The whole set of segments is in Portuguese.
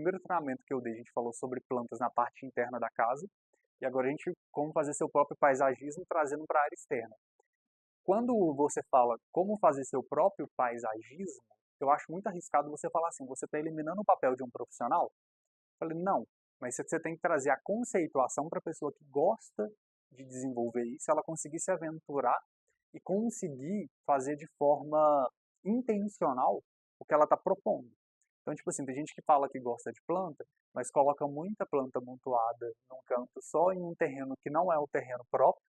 primeiro treinamento que eu dei, a gente falou sobre plantas na parte interna da casa, e agora a gente como fazer seu próprio paisagismo trazendo para a área externa. Quando você fala como fazer seu próprio paisagismo, eu acho muito arriscado você falar assim, você está eliminando o papel de um profissional? Eu falei, não, mas você tem que trazer a conceituação para a pessoa que gosta de desenvolver isso, ela conseguir se aventurar e conseguir fazer de forma intencional o que ela está propondo. Então, tipo assim, tem gente que fala que gosta de planta, mas coloca muita planta amontoada num canto só em um terreno que não é o terreno próprio,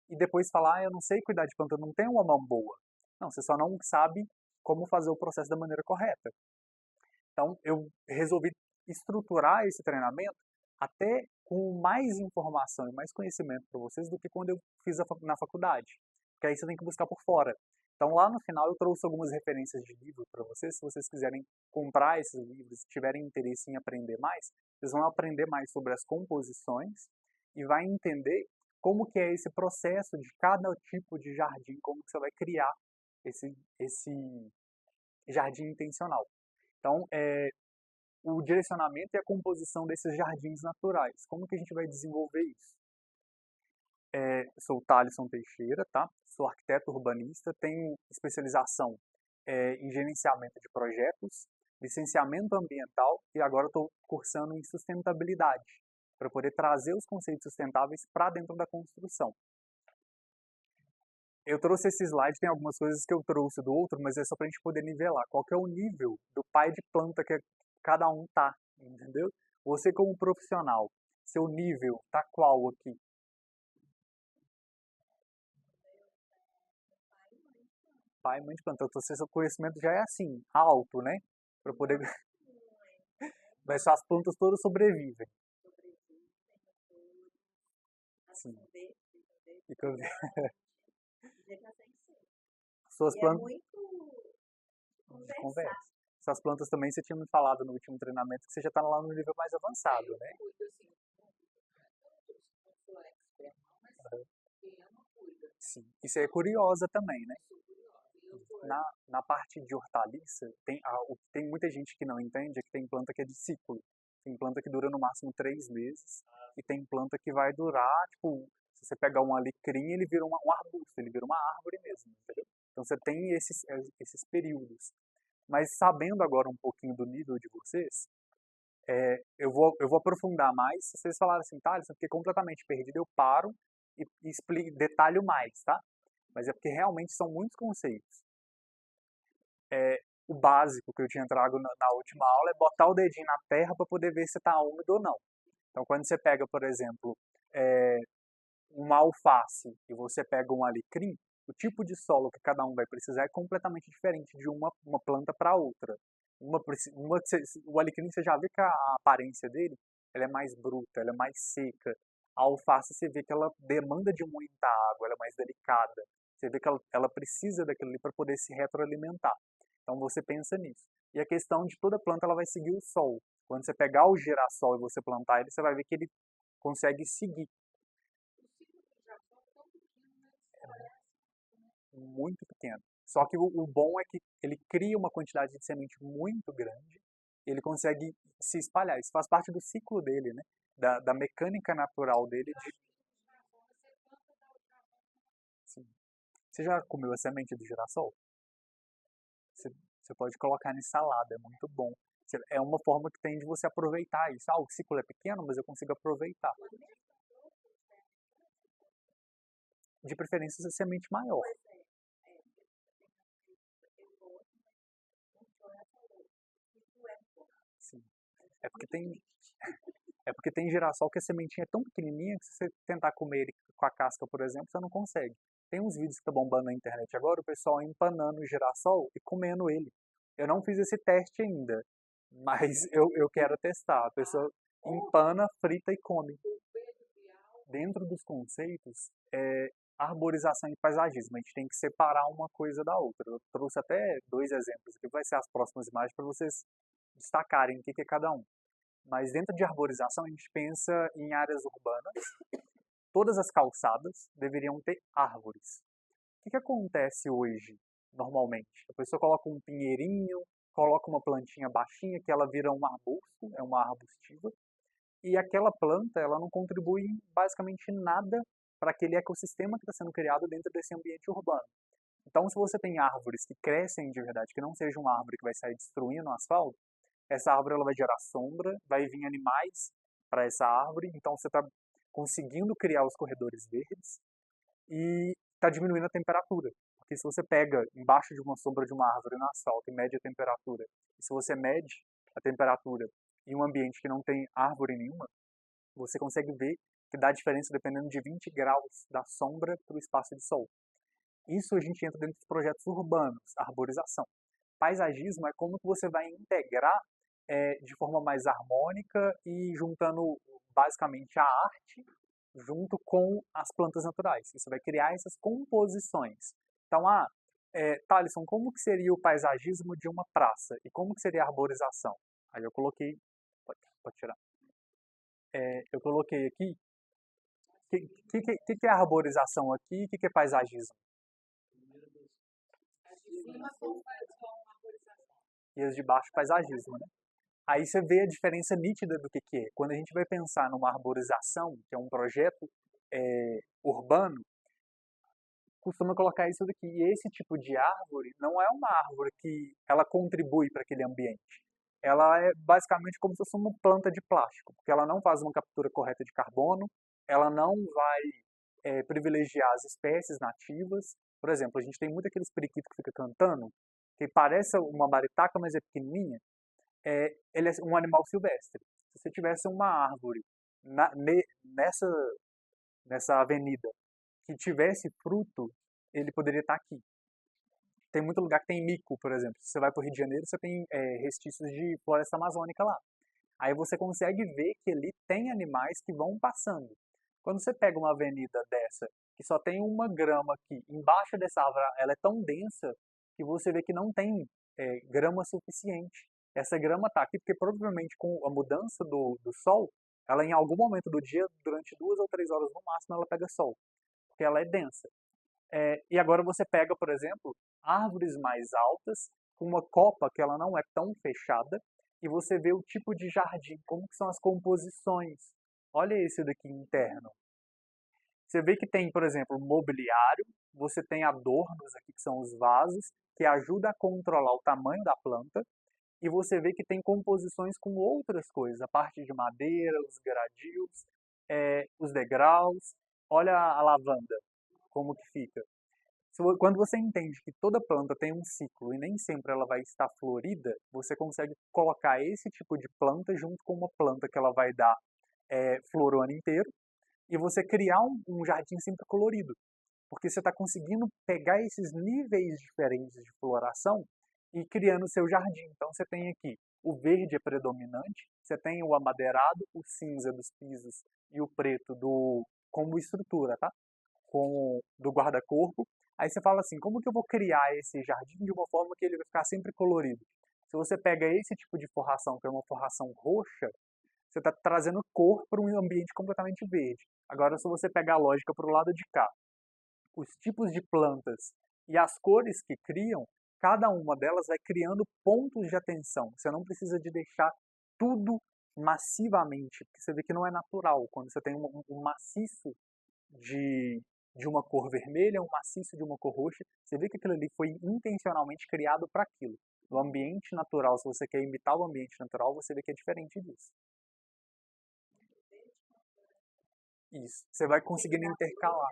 e depois fala, eu não sei cuidar de planta, eu não tenho uma mão boa. Não, você só não sabe como fazer o processo da maneira correta. Então, eu resolvi estruturar esse treinamento até com mais informação e mais conhecimento para vocês do que quando eu fiz na faculdade. Porque aí você tem que buscar por fora. Então, lá no final, eu trouxe algumas referências de livro para vocês. Se vocês quiserem comprar esses livros, se tiverem interesse em aprender mais, vocês vão aprender mais sobre as composições e vai entender como que é esse processo de cada tipo de jardim, como que você vai criar esse jardim intencional. Então, o direcionamento e a composição desses jardins naturais. Como que a gente vai desenvolver isso? Sou o Thalisson Teixeira, tá? Sou arquiteto urbanista, tenho especialização em gerenciamento de projetos, licenciamento ambiental e agora estou cursando em sustentabilidade, para poder trazer os conceitos sustentáveis para dentro da construção. Eu trouxe esse slide, tem algumas coisas que eu trouxe do outro, mas é só para a gente poder nivelar. Qual que é o nível do pai de planta que cada um tá, entendeu? Você como profissional, seu nível tá qual aqui? Pai e mãe de planta. Então, seu conhecimento já é assim, alto, né? Para poder... Mas as plantas todas sobrevivem. Sim. Fica... Suas plantas... de conversa. Essas plantas também você tinha me falado no último treinamento que você já está lá no nível mais avançado, né? Sim. Isso é curiosa também, né? Na parte de hortaliça, tem muita gente que não entende é que tem planta que é de ciclo. Tem planta que dura no máximo 3 meses e tem planta que vai durar, tipo, se você pegar um alecrim, ele vira um arbusto, ele vira uma árvore mesmo, entendeu? Então você tem esses períodos. Mas sabendo agora um pouquinho do nível de vocês, eu vou aprofundar mais. Se vocês falarem assim, Thales, eu fiquei completamente perdido, eu paro e explico, detalho mais, tá? Mas é porque realmente são muitos conceitos. O básico que eu tinha trago na última aula é botar o dedinho na terra para poder ver se está úmido ou não. Então, quando você pega, por exemplo, uma alface e você pega um alecrim, o tipo de solo que cada um vai precisar é completamente diferente de uma planta para outra. O alecrim, você já vê que a aparência dele ela é mais bruta, ela é mais seca. A alface, você vê que ela demanda de muita água, ela é mais delicada. Você vê que ela precisa daquilo ali para poder se retroalimentar. Então você pensa nisso. E a questão de toda planta, ela vai seguir o sol. Quando você pegar o girassol e você plantar ele, você vai ver que ele consegue seguir. Muito pequeno. Só que o bom é que ele cria uma quantidade de semente muito grande, e ele consegue se espalhar. Isso faz parte do ciclo dele, né? Da mecânica natural dele. Sim. Você já comeu a semente do girassol? Você pode colocar em salada, é muito bom. É uma forma que tem de você aproveitar isso. O ciclo é pequeno, mas eu consigo aproveitar. De preferência, a semente maior. Sim. É porque tem, é porque tem girassol que a sementinha é tão pequenininha que se você tentar comer ele com a casca, por exemplo, você não consegue. Tem uns vídeos que estão bombando na internet agora, o pessoal empanando o girassol e comendo ele. Eu não fiz esse teste ainda, mas eu quero testar. A pessoa empana, frita e come. Dentro dos conceitos, arborização e paisagismo. A gente tem que separar uma coisa da outra. Eu trouxe até 2 exemplos aqui, vai ser as próximas imagens para vocês destacarem o que é cada um. Mas dentro de arborização, a gente pensa em áreas urbanas. Todas as calçadas deveriam ter árvores. O que acontece hoje, normalmente? A pessoa coloca um pinheirinho, coloca uma plantinha baixinha que ela vira um arbusto, é uma arbustiva, e aquela planta ela não contribui em basicamente nada para aquele ecossistema que está sendo criado dentro desse ambiente urbano. Então, se você tem árvores que crescem de verdade, que não seja uma árvore que vai sair destruindo o asfalto, essa árvore ela vai gerar sombra, vai vir animais para essa árvore, então você está conseguindo criar os corredores verdes e está diminuindo a temperatura. Porque se você pega embaixo de uma sombra de uma árvore no asfalto e mede a temperatura, e se você mede a temperatura em um ambiente que não tem árvore nenhuma, você consegue ver que dá diferença dependendo de 20 graus da sombra para o espaço de sol. Isso a gente entra dentro dos projetos urbanos, arborização. Paisagismo é como que você vai integrar de forma mais harmônica e juntando basicamente a arte junto com as plantas naturais. Você vai criar essas composições. Então, Thalisson, como que seria o paisagismo de uma praça? E como que seria a arborização? Aí eu coloquei, pode tirar. Eu coloquei aqui, que é arborização aqui e que é paisagismo? E as de baixo, paisagismo, né? Aí você vê a diferença nítida do que é. Quando a gente vai pensar numa arborização, que é um projeto urbano, costuma colocar isso daqui. E esse tipo de árvore não é uma árvore que ela contribui para aquele ambiente. Ela é basicamente como se fosse uma planta de plástico, porque ela não faz uma captura correta de carbono, ela não vai privilegiar as espécies nativas. Por exemplo, a gente tem muito aqueles periquitos que fica cantando, que parece uma maritaca, mas é pequenininha. Ele é um animal silvestre. Se você tivesse uma árvore nessa avenida que tivesse fruto, ele poderia estar aqui. Tem muito lugar que tem mico, por exemplo. Se você vai para o Rio de Janeiro, você tem restícios de floresta amazônica lá. Aí você consegue ver que ali tem animais que vão passando. Quando você pega uma avenida dessa, que só tem uma grama aqui, embaixo dessa árvore, ela é tão densa que você vê que não tem grama suficiente. Essa grama está aqui porque provavelmente com a mudança do sol, ela em algum momento do dia, durante 2 ou 3 horas no máximo, ela pega sol, porque ela é densa. E agora você pega, por exemplo, árvores mais altas, com uma copa que ela não é tão fechada, e você vê o tipo de jardim, como que são as composições. Olha esse daqui interno. Você vê que tem, por exemplo, mobiliário, você tem adornos aqui, que são os vasos, que ajuda a controlar o tamanho da planta, e você vê que tem composições com outras coisas, a parte de madeira, os gradios, os degraus. Olha a lavanda, como que fica. Quando você entende que toda planta tem um ciclo e nem sempre ela vai estar florida, você consegue colocar esse tipo de planta junto com uma planta que ela vai dar flor o ano inteiro e você criar um jardim sempre colorido. Porque você está conseguindo pegar esses níveis diferentes de floração e criando o seu jardim. Então você tem aqui o verde é predominante, você tem o amadeirado, o cinza dos pisos e o preto como estrutura, tá? Do guarda-corpo. Aí você fala assim, como que eu vou criar esse jardim de uma forma que ele vai ficar sempre colorido? Se você pega esse tipo de forração, que é uma forração roxa, você está trazendo cor para um ambiente completamente verde. Agora, se você pegar a lógica para o lado de cá, os tipos de plantas e as cores que criam, cada uma delas vai criando pontos de atenção. Você não precisa de deixar tudo massivamente, porque você vê que não é natural. Quando você tem um maciço de uma cor vermelha, um maciço de uma cor roxa, você vê que aquilo ali foi intencionalmente criado para aquilo. No ambiente natural, se você quer imitar o ambiente natural, você vê que é diferente disso. Isso. Você vai conseguindo intercalar.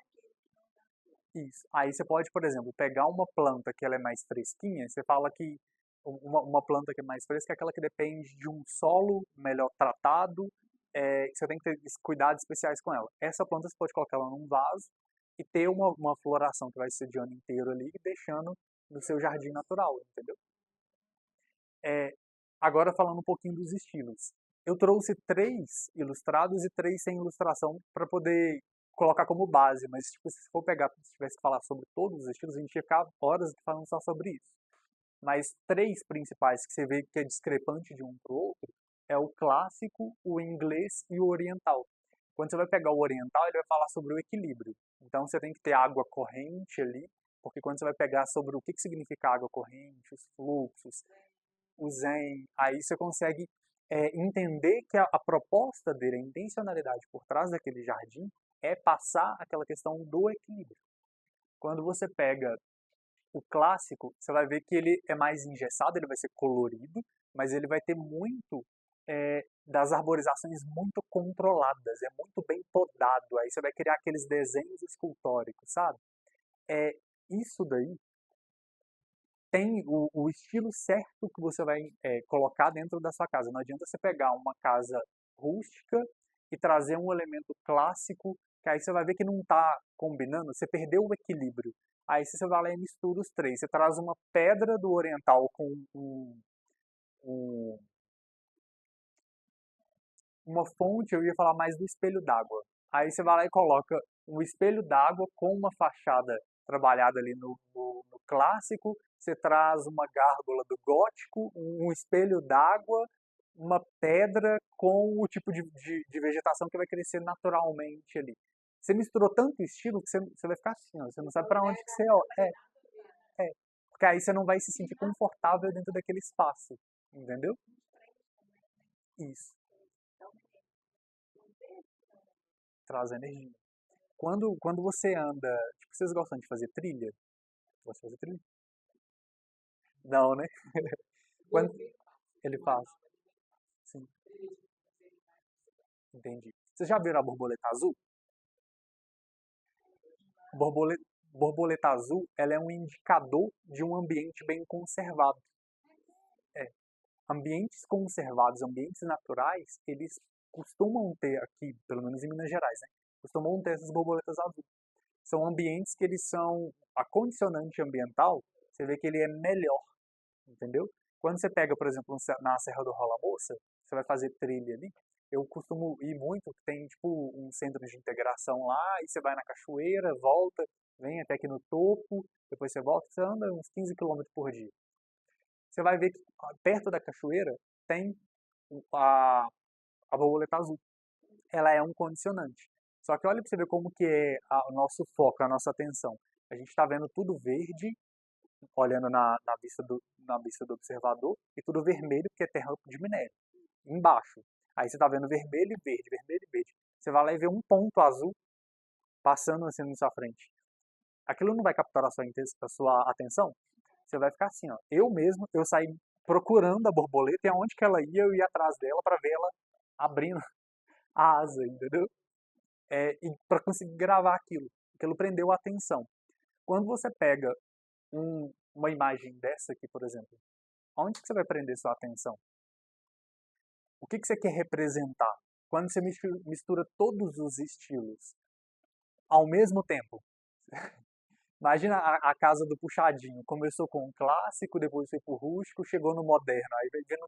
Isso. Aí você pode, por exemplo, pegar uma planta que ela é mais fresquinha, você fala que uma planta que é mais fresca é aquela que depende de um solo melhor tratado, você tem que ter cuidados especiais com ela. Essa planta você pode colocar ela num vaso e ter uma floração que vai ser de ano inteiro ali, deixando no seu jardim natural, entendeu? É, agora falando um pouquinho dos estilos. Eu trouxe 3 ilustrados e 3 sem ilustração para poder colocar como base, mas tipo, se for pegar, se tivesse que falar sobre todos os estilos, a gente ia ficar horas falando só sobre isso. Mas 3 principais que você vê que é discrepante de um para o outro é o clássico, o inglês e o oriental. Quando você vai pegar o oriental, ele vai falar sobre o equilíbrio. Então você tem que ter água corrente ali, porque quando você vai pegar sobre o que significa água corrente, os fluxos, o Zen, aí você consegue entender que a proposta dele, a intencionalidade por trás daquele jardim é passar aquela questão do equilíbrio. Quando você pega o clássico, você vai ver que ele é mais engessado, ele vai ser colorido, mas ele vai ter muito das arborizações muito controladas, é muito bem podado, aí você vai criar aqueles desenhos escultóricos, sabe? Isso daí tem o estilo certo que você vai colocar dentro da sua casa. Não adianta você pegar uma casa rústica e trazer um elemento clássico, que aí você vai ver que não está combinando, você perdeu o equilíbrio. Aí você vai lá e mistura os três. Você traz uma pedra do oriental com um- uma fonte, eu ia falar mais do espelho d'água. Aí você vai lá e coloca um espelho d'água com uma fachada trabalhada ali no clássico, você traz uma gárgula do gótico, um espelho d'água, uma pedra com o tipo de vegetação que vai crescer naturalmente ali. Você misturou tanto estilo que você vai ficar assim, ó, você não sabe para onde que você é. Porque aí você não vai se sentir confortável dentro daquele espaço, entendeu? Isso, traz energia. Quando você anda, tipo, vocês gostam de fazer trilha? Gostam de fazer trilha? Não, né? Quando ele faz, sim, entendi. Vocês já viram a borboleta azul? Borboleta, borboleta azul, ela é um indicador de um ambiente bem conservado. É. Ambientes conservados, ambientes naturais, eles costumam ter aqui, pelo menos em Minas Gerais, né? Costumam ter essas borboletas azuis. São ambientes que eles são, a condicionante ambiental, você vê que ele é melhor, entendeu? Quando você pega, por exemplo, na Serra do Rola Moça, você vai fazer trilha ali, eu costumo ir muito, tem tipo um centro de integração lá, e você vai na cachoeira, volta, vem até aqui no topo, depois você volta, você anda uns 15 quilômetros por dia. Você vai ver que perto da cachoeira tem a borboleta azul. Ela é um condicionante. Só que olha para você ver como que é o nosso foco, a nossa atenção. A gente está vendo tudo verde, olhando na vista do observador, e tudo vermelho, porque é terra de minério. Embaixo. Aí você está vendo vermelho e verde, vermelho e verde. Você vai lá e vê um ponto azul passando assim na sua frente. Aquilo não vai capturar a sua atenção? Você vai ficar assim, ó. Eu mesmo, eu saí procurando a borboleta e aonde que ela ia, eu ia atrás dela para ver ela abrindo a asa, entendeu? E para conseguir gravar aquilo. Aquilo prendeu a atenção. Quando você pega uma imagem dessa aqui, por exemplo, onde que você vai prender sua atenção? O que que você quer representar? Quando você mistura todos os estilos ao mesmo tempo. Imagina a casa do puxadinho. Começou com um clássico, depois foi pro rústico, chegou no moderno. Aí vai vendo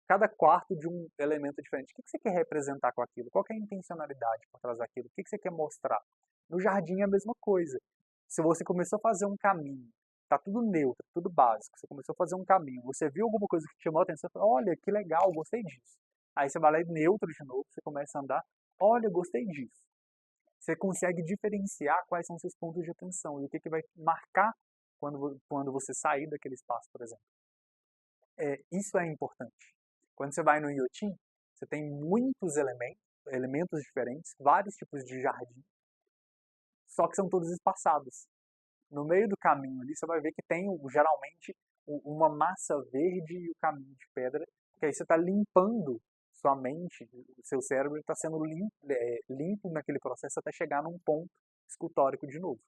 cada quarto de um elemento diferente. O que que você quer representar com aquilo? Qual que é a intencionalidade por trás daquilo? O que que você quer mostrar? No jardim é a mesma coisa. Se você começou a fazer um caminho, tá tudo neutro, tudo básico, você começou a fazer um caminho, você viu alguma coisa que te chamou a atenção, falou, olha, que legal, gostei disso. Aí você vai lá e neutro de novo, você começa a andar, olha, gostei disso. Você consegue diferenciar quais são seus pontos de atenção e o que que vai marcar quando você sair daquele espaço, por exemplo. Isso é importante. Quando você vai no Inhotim, você tem muitos elementos diferentes, vários tipos de jardim, só que são todos espaçados. No meio do caminho ali, você vai ver que tem geralmente uma massa verde e o caminho de pedra, que aí você está limpando sua mente, o seu cérebro está sendo limpo naquele processo até chegar num ponto escultórico de novo.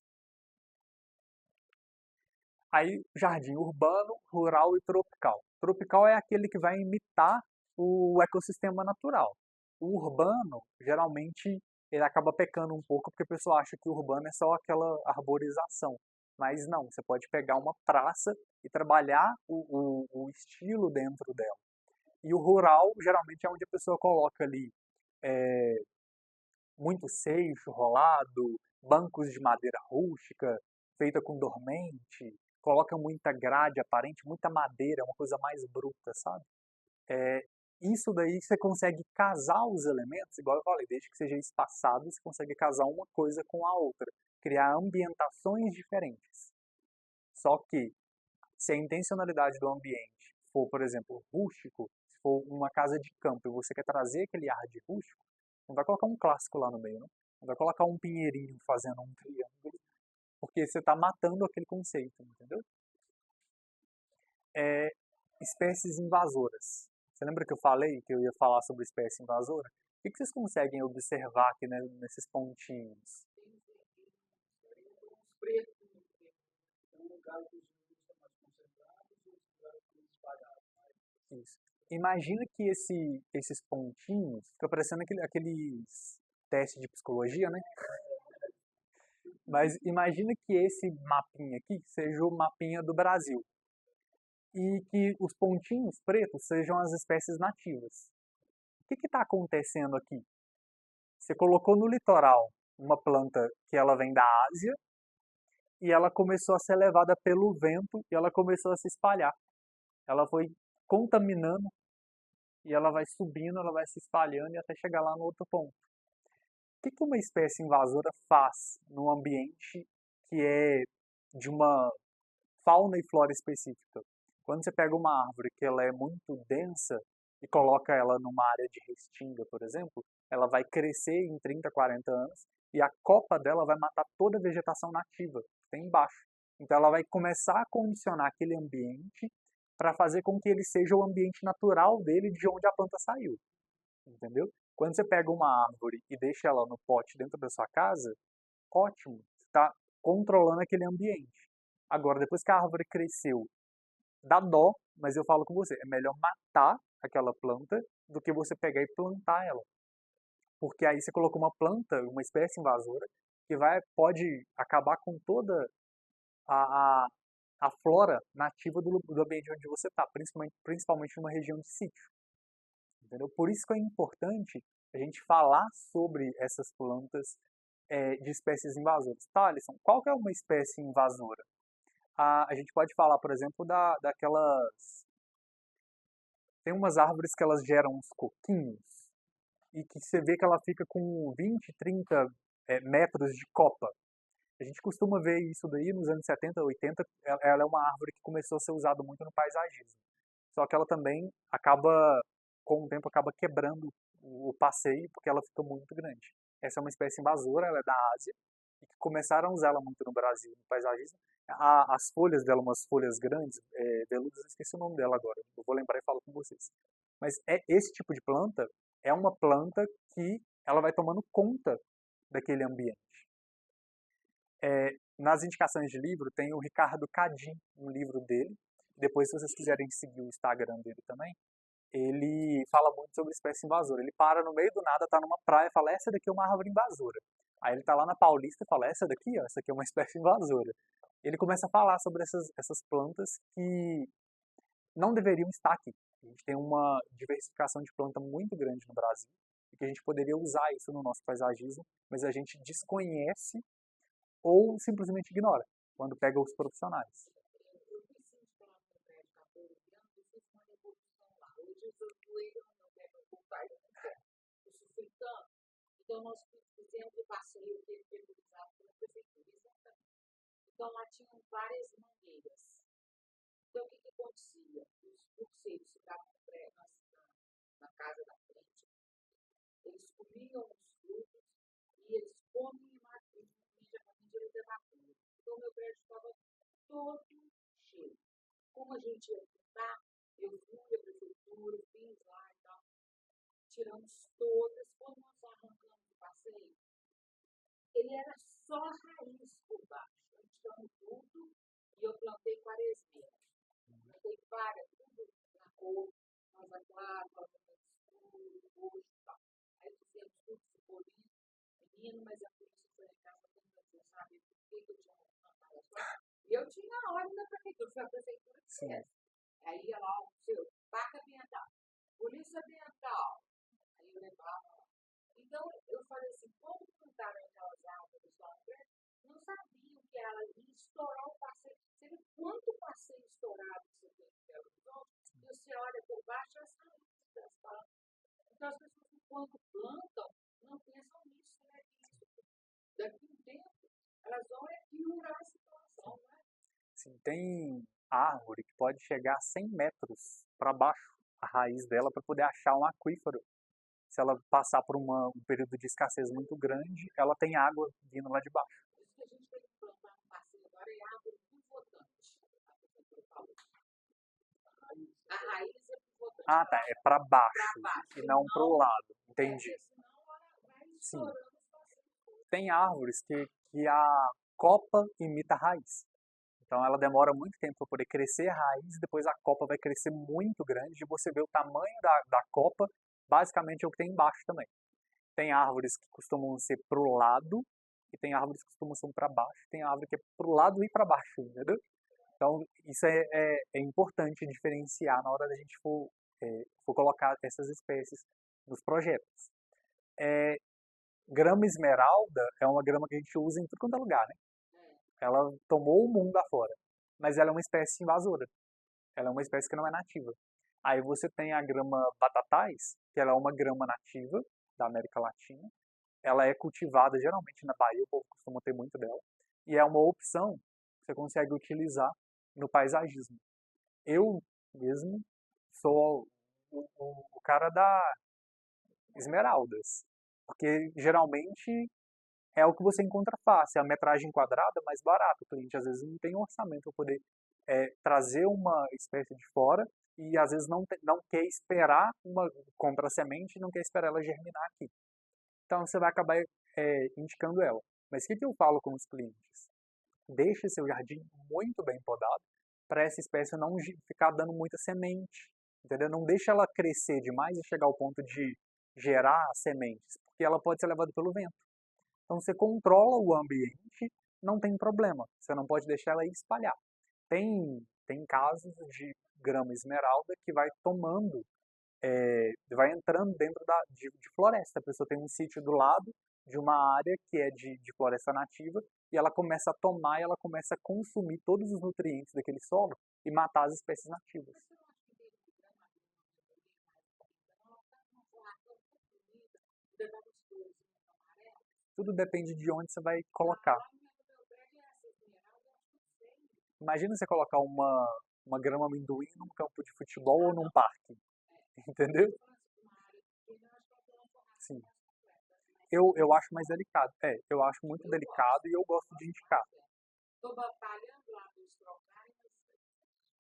Aí, jardim urbano, rural e tropical. Tropical é aquele que vai imitar o ecossistema natural. O urbano, geralmente, ele acaba pecando um pouco porque a pessoa acha que o urbano é só aquela arborização. Mas não, você pode pegar uma praça e trabalhar o estilo dentro dela. E o rural, geralmente, é onde a pessoa coloca ali é, muito seixo rolado, bancos de madeira rústica, feita com dormente, coloca muita grade aparente, muita madeira, uma coisa mais bruta, sabe? É, isso daí você consegue casar os elementos, igual eu falei, desde que seja espaçado, você consegue casar uma coisa com a outra, criar ambientações diferentes. Só que, se a intencionalidade do ambiente for, por exemplo, rústico, se for uma casa de campo e você quer trazer aquele ar de rústico, não vai colocar um clássico lá no meio, não. Não vai colocar um pinheirinho fazendo um triângulo, porque você está matando aquele conceito, entendeu? Espécies invasoras. Você lembra que eu falei que eu ia falar sobre espécie invasora? O que vocês conseguem observar aqui, né, nesses pontinhos? Os pretos, um lugar que os índios estão mais concentrados e outros lugares que estão espalhados. Isso. Imagina que esses pontinhos, fica parecendo aqueles testes de psicologia, né? Mas imagina que esse mapinha aqui seja o mapinha do Brasil e que os pontinhos pretos sejam as espécies nativas. O que está acontecendo aqui? Você colocou no litoral uma planta que ela vem da Ásia e ela começou a ser levada pelo vento e ela começou a se espalhar. Ela foi contaminando e ela vai subindo, ela vai se espalhando e até chegar lá no outro ponto. O que uma espécie invasora faz num ambiente que é de uma fauna e flora específica? Quando você pega uma árvore que ela é muito densa e coloca ela numa área de restinga, por exemplo, ela vai crescer em 30, 40 anos e a copa dela vai matar toda a vegetação nativa que tem embaixo. Então ela vai começar a condicionar aquele ambiente para fazer com que ele seja o ambiente natural dele de onde a planta saiu, entendeu? Quando você pega uma árvore e deixa ela no pote dentro da sua casa, ótimo, você está controlando aquele ambiente. Agora, depois que a árvore cresceu, dá dó, mas eu falo com você, é melhor matar aquela planta do que você pegar e plantar ela. Porque aí você colocou uma planta, uma espécie invasora, que pode acabar com toda a, a, a flora nativa do ambiente onde você está, principalmente numa região de sítio. Entendeu? Por isso que é importante a gente falar sobre essas plantas de espécies invasoras. Tá, Alisson, qual que é uma espécie invasora? A gente pode falar, por exemplo, daquelas... Tem umas árvores que elas geram uns coquinhos e que você vê que ela fica com 20, 30 metros de copa. A gente costuma ver isso daí nos anos 70, 80. Ela é uma árvore que começou a ser usada muito no paisagismo. Só que ela também com o tempo, acaba quebrando o passeio porque ela fica muito grande. Essa é uma espécie invasora, ela é da Ásia, e que começaram a usar ela muito no Brasil, no paisagismo. As folhas dela, umas folhas grandes, veludas, eu esqueci o nome dela agora, eu vou lembrar e falo com vocês. Mas esse tipo de planta é uma planta que ela vai tomando conta daquele ambiente. Nas indicações de livro tem o Ricardo Cadin, um livro dele. Depois, se vocês quiserem seguir o Instagram dele também, ele fala muito sobre espécie invasora. Ele para no meio do nada, tá numa praia e fala, essa daqui é uma árvore invasora. Aí ele tá lá na Paulista e fala, essa daqui, ó, essa aqui é uma espécie invasora. Ele começa a falar sobre essas plantas que não deveriam estar aqui. A gente tem uma diversificação de planta muito grande no Brasil e que a gente poderia usar isso no nosso paisagismo, mas a gente desconhece ou simplesmente ignora quando pega os profissionais. Então, nós fizemos o passeio que ele foi utilizado pela prefeitura, exatamente. Então, lá tinham várias mangueiras. Então, o que acontecia? Os buceiros ficavam na casa da frente, eles comiam os frutos e eles comem imediatamente eles evacuam. Então, meu prédio estava todo cheio. Como a gente ia tentar, eu fui à prefeitura, fiz lá e tal, tiramos todas, quando nós arrancamos o passeio, ele era só raiz por baixo. A gente tiramos tudo e eu plantei quaresmeira. Plantei várias, tudo na cor, rosa clara, rosa escuro, roxo e tal. Aí fizemos tudo, ficou lindo, menino, mas a polícia foi em casa tentando saber por que eu tinha plantado as coisas. E eu tinha a ordem da prefeitura, foi a prefeitura que fez. Aí ia lá o seu parque ambiental, polícia ambiental. Aí eu levava lá. Então, eu falei assim, quando plantaram aquelas árvores lá no prédio, não sabiam que ela ia estourar o passeio. Você vê quanto passeio estourado você tem em Belo Horizonte, e você olha por baixo as raízes das plantas. Então, as pessoas, quando plantam, não pensam nisso, né? Que daqui a um tempo, elas vão piorar a situação, né? Sim, tem árvore que pode chegar a 100 metros para baixo, a raiz dela, para poder achar um aquífero. Se ela passar por um período de escassez muito grande, ela tem água vindo lá de baixo. Isso que a gente tem que plantar no passeio agora é árvore pivotante. A professora falou. A raiz é pivotante. Ah, tá. É para baixo e não para o lado. É, Entendi. senão ela vai Sim. estourando os passéios. Tem árvores que a copa imita a raiz. Então ela demora muito tempo para poder crescer a raiz, depois a copa vai crescer muito grande e você vê o tamanho da copa, basicamente é o que tem embaixo também. Tem árvores que costumam ser pro lado e tem árvores que costumam ser para baixo, tem árvore que é pro lado e para baixo, entendeu? Então isso é importante diferenciar na hora da gente for colocar essas espécies nos projetos. Grama esmeralda é uma grama que a gente usa em tudo quanto é lugar, né? Ela tomou o mundo afora, mas ela é uma espécie invasora. Ela é uma espécie que não é nativa. Aí você tem a grama batatais, que ela é uma grama nativa da América Latina. Ela é cultivada geralmente na Bahia, o povo costuma ter muito dela. E é uma opção que você consegue utilizar no paisagismo. Eu mesmo sou o cara da esmeraldas, porque geralmente é o que você encontra fácil, a metragem quadrada é mais barata. O cliente às vezes não tem orçamento para poder trazer uma espécie de fora e às vezes não quer esperar compra a semente e não quer esperar ela germinar aqui. Então você vai acabar indicando ela. Mas o que eu falo com os clientes? Deixe seu jardim muito bem podado para essa espécie não ficar dando muita semente, entendeu? Não deixa ela crescer demais e chegar ao ponto de gerar sementes, porque ela pode ser levada pelo vento. Então você controla o ambiente, não tem problema. Você não pode deixar ela espalhar. Tem casos de grama esmeralda que vai tomando, vai entrando dentro de floresta. A pessoa tem um sítio do lado de uma área que é de floresta nativa e ela começa a tomar e ela começa a consumir todos os nutrientes daquele solo e matar as espécies nativas. Tudo depende de onde você vai colocar. Imagina você colocar uma grama amendoim num campo de futebol ou num parque. Entendeu? Sim. Eu acho mais delicado. Eu acho muito delicado e eu gosto de indicar. Estou batalhando lá dos trocais.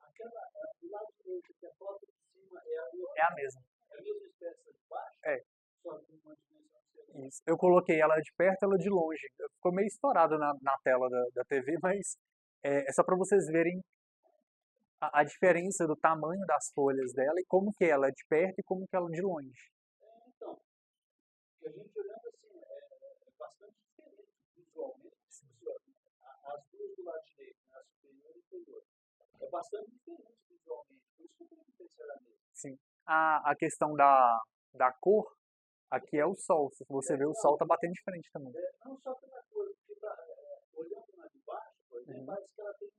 Aquela do lado direito, que a foto de cima É a mesma. É a mesma espécie de baixo? É. Só com uma dimensão. Isso. Eu coloquei ela de perto, ela de longe. Ficou meio estourado na tela da TV, mas é só para vocês verem a diferença do tamanho das folhas dela e como que ela é de perto e como que ela é de longe. Então, a gente olhando assim, é bastante diferente visualmente. As duas do lado direito, a superior e inferior. É bastante diferente visualmente. Por isso que eu perguntei se era mesmo. Sim. A questão da cor, aqui é o sol. Se você ver, o sol tá batendo de frente também. Não só pela cor, porque olhando lá de baixo, por exemplo, parece que ela tem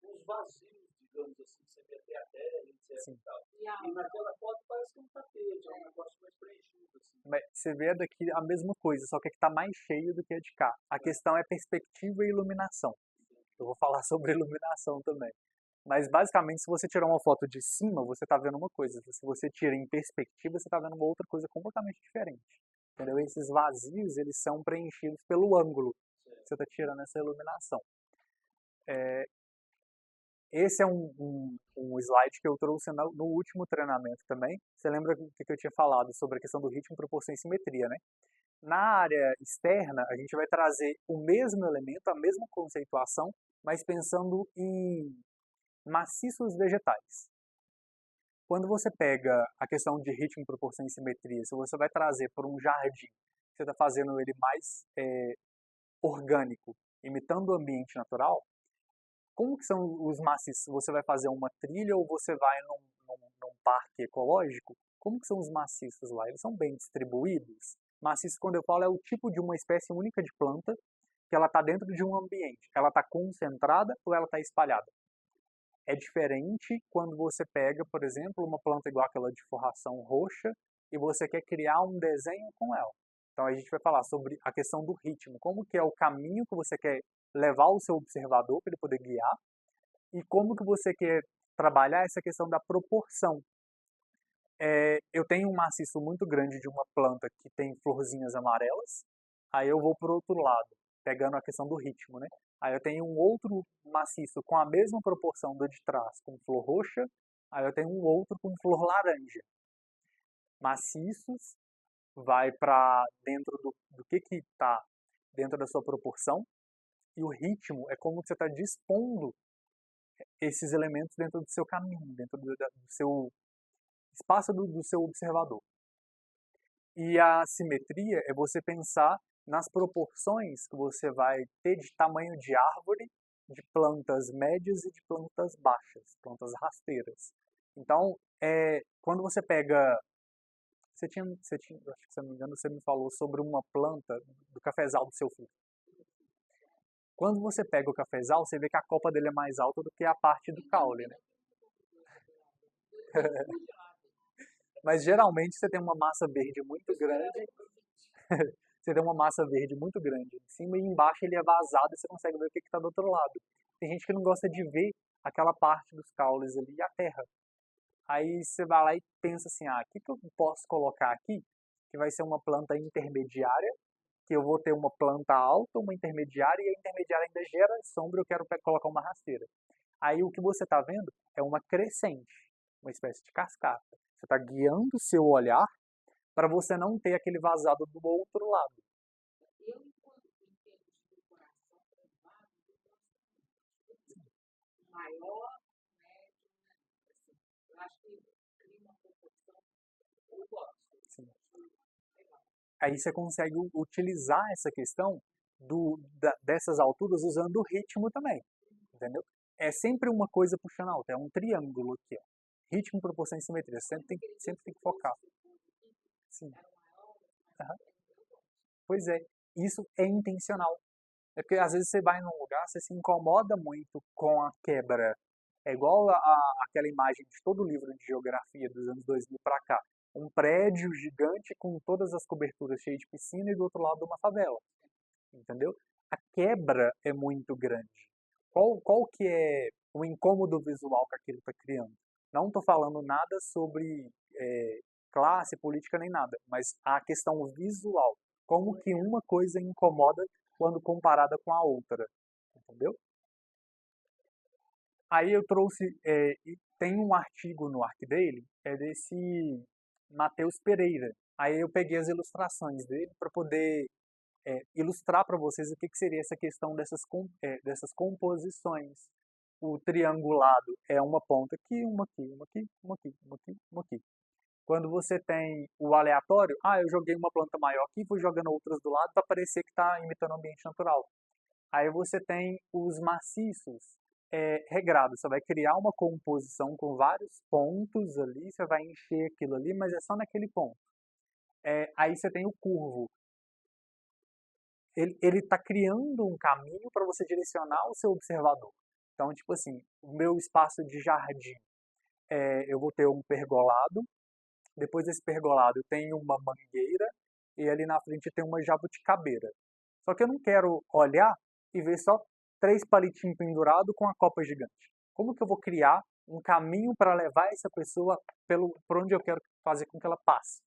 uns vazios, digamos assim, você vê até a terra, etc. Sim. E naquela foto parece que é um tapete, é um negócio mais preenchido. Assim. Mas você vê daqui a mesma coisa, só que aqui tá mais cheio do que a de cá. A questão é perspectiva e iluminação. Eu vou falar sobre iluminação também. Mas basicamente, se você tirar uma foto de cima, você está vendo uma coisa. Se você tira em perspectiva, você está vendo uma outra coisa completamente diferente. Entendeu? Esses vazios, eles são preenchidos pelo ângulo que você está tirando essa iluminação. Esse é um slide que eu trouxe no último treinamento também. Você lembra o que eu tinha falado sobre a questão do ritmo, proporção e simetria, né? Na área externa, a gente vai trazer o mesmo elemento, a mesma conceituação, mas pensando em maciços vegetais. Quando você pega a questão de ritmo, proporção e simetria, se você vai trazer para um jardim, você está fazendo ele mais orgânico, imitando o ambiente natural, como que são os maciços? Você vai fazer uma trilha ou você vai num parque ecológico? Como que são os maciços lá? Eles são bem distribuídos? Maciço, quando eu falo, é o tipo de uma espécie única de planta que ela está dentro de um ambiente. Ela está concentrada ou ela está espalhada? É diferente quando você pega, por exemplo, uma planta igual aquela de forração roxa e você quer criar um desenho com ela. Então a gente vai falar sobre a questão do ritmo, como que é o caminho que você quer levar o seu observador para ele poder guiar E como que você quer trabalhar essa questão da proporção. Eu tenho um maciço muito grande de uma planta que tem florzinhas amarelas, aí eu vou para o outro lado, pegando a questão do ritmo, né? Aí eu tenho um outro maciço com a mesma proporção do de trás, com flor roxa, aí eu tenho um outro com flor laranja. Maciços vai para dentro do que está dentro da sua proporção, e o ritmo é como você está dispondo esses elementos dentro do seu caminho, dentro do seu espaço do seu observador. E a simetria é você pensar nas proporções que você vai ter de tamanho de árvore, de plantas médias e de plantas baixas, plantas rasteiras. Então, quando você pega... acho que, se não me engano, você me falou sobre uma planta do cafezal do seu filho. Quando você pega o cafezal, você vê que a copa dele é mais alta do que a parte do caule, né? Mas geralmente você tem uma massa verde muito grande. Você tem uma massa verde muito grande em cima e embaixo ele é vazado e você consegue ver o que está do outro lado. Tem gente que não gosta de ver aquela parte dos caules ali e a terra. Aí você vai lá e pensa assim, o que eu posso colocar aqui que vai ser uma planta intermediária, que eu vou ter uma planta alta, uma intermediária, e a intermediária ainda gera sombra, eu quero colocar uma rasteira. Aí o que você está vendo é uma crescente, uma espécie de cascata. Você está guiando o seu olhar para você não ter aquele vazado do outro lado. Eu, enquanto em termos de decoração privada, eu gosto muito. Maior, médio, assim, eu acho que cria uma proporção. Eu gosto. Sim. Legal. Aí você consegue utilizar essa questão dessas alturas usando o ritmo também, entendeu? É sempre uma coisa puxando a outra, é um triângulo aqui, ó. Ritmo, proporção e simetria, sempre tem que focar. Sim. Uhum. Pois é, isso é intencional. É porque às vezes você vai num lugar, você se incomoda muito com a quebra. É igual aquela imagem de todo o livro de geografia dos anos 2000 para cá. Um prédio gigante com todas as coberturas cheias de piscina e do outro lado uma favela. Entendeu? A quebra é muito grande. Qual que é o incômodo visual que aquilo está criando? Não estou falando nada sobre classe, política, nem nada, mas a questão visual. Como que uma coisa incomoda quando comparada com a outra, entendeu? Aí eu trouxe, tem um artigo no ArcDaily, é desse Matheus Pereira. Aí eu peguei as ilustrações dele para poder ilustrar para vocês o que seria essa questão dessas composições. O triangulado é uma ponta aqui, uma aqui, uma aqui, uma aqui, uma aqui, uma aqui. Quando você tem o aleatório, eu joguei uma planta maior aqui, fui jogando outras do lado para parecer que está imitando o ambiente natural. Aí você tem os maciços regrados, você vai criar uma composição com vários pontos ali, você vai encher aquilo ali, mas é só naquele ponto. Aí você tem o curvo. Ele está criando um caminho para você direcionar o seu observador. Então, tipo assim, o meu espaço de jardim, eu vou ter um pergolado, depois desse pergolado eu tenho uma mangueira, e ali na frente tem uma jabuticabeira. Só que eu não quero olhar e ver só 3 palitinhos pendurados com a copa gigante. Como que eu vou criar um caminho para levar essa pessoa por onde eu quero fazer com que ela passe?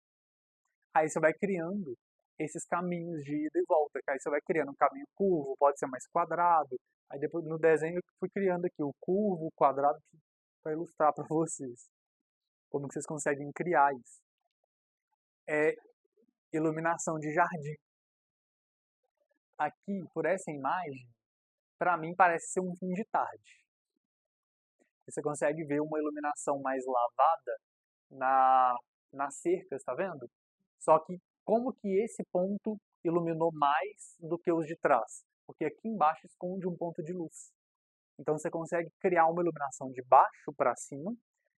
Aí você vai criando esses caminhos de ida e volta, que aí você vai criando um caminho curvo, pode ser mais quadrado. Aí depois no desenho eu fui criando aqui o curvo, o quadrado, para ilustrar para vocês como que vocês conseguem criar isso. Iluminação de jardim. Aqui, por essa imagem, para mim parece ser um fim de tarde. Você consegue ver uma iluminação mais lavada nas cercas, tá vendo? Só que como que esse ponto iluminou mais do que os de trás? Porque aqui embaixo esconde um ponto de luz. Então você consegue criar uma iluminação de baixo para cima,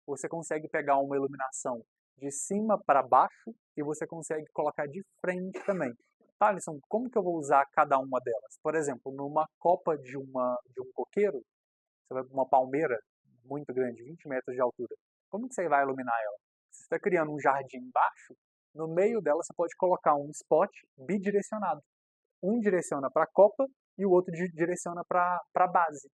você consegue pegar uma iluminação de cima para baixo e você consegue colocar de frente também. Tá, Alisson, como que eu vou usar cada uma delas? Por exemplo, numa copa de um coqueiro, você vai uma palmeira muito grande, 20 metros de altura. Como que você vai iluminar ela? Você está criando um jardim embaixo, no meio dela você pode colocar um spot bidirecionado. Um direciona para a copa e o outro direciona para a base.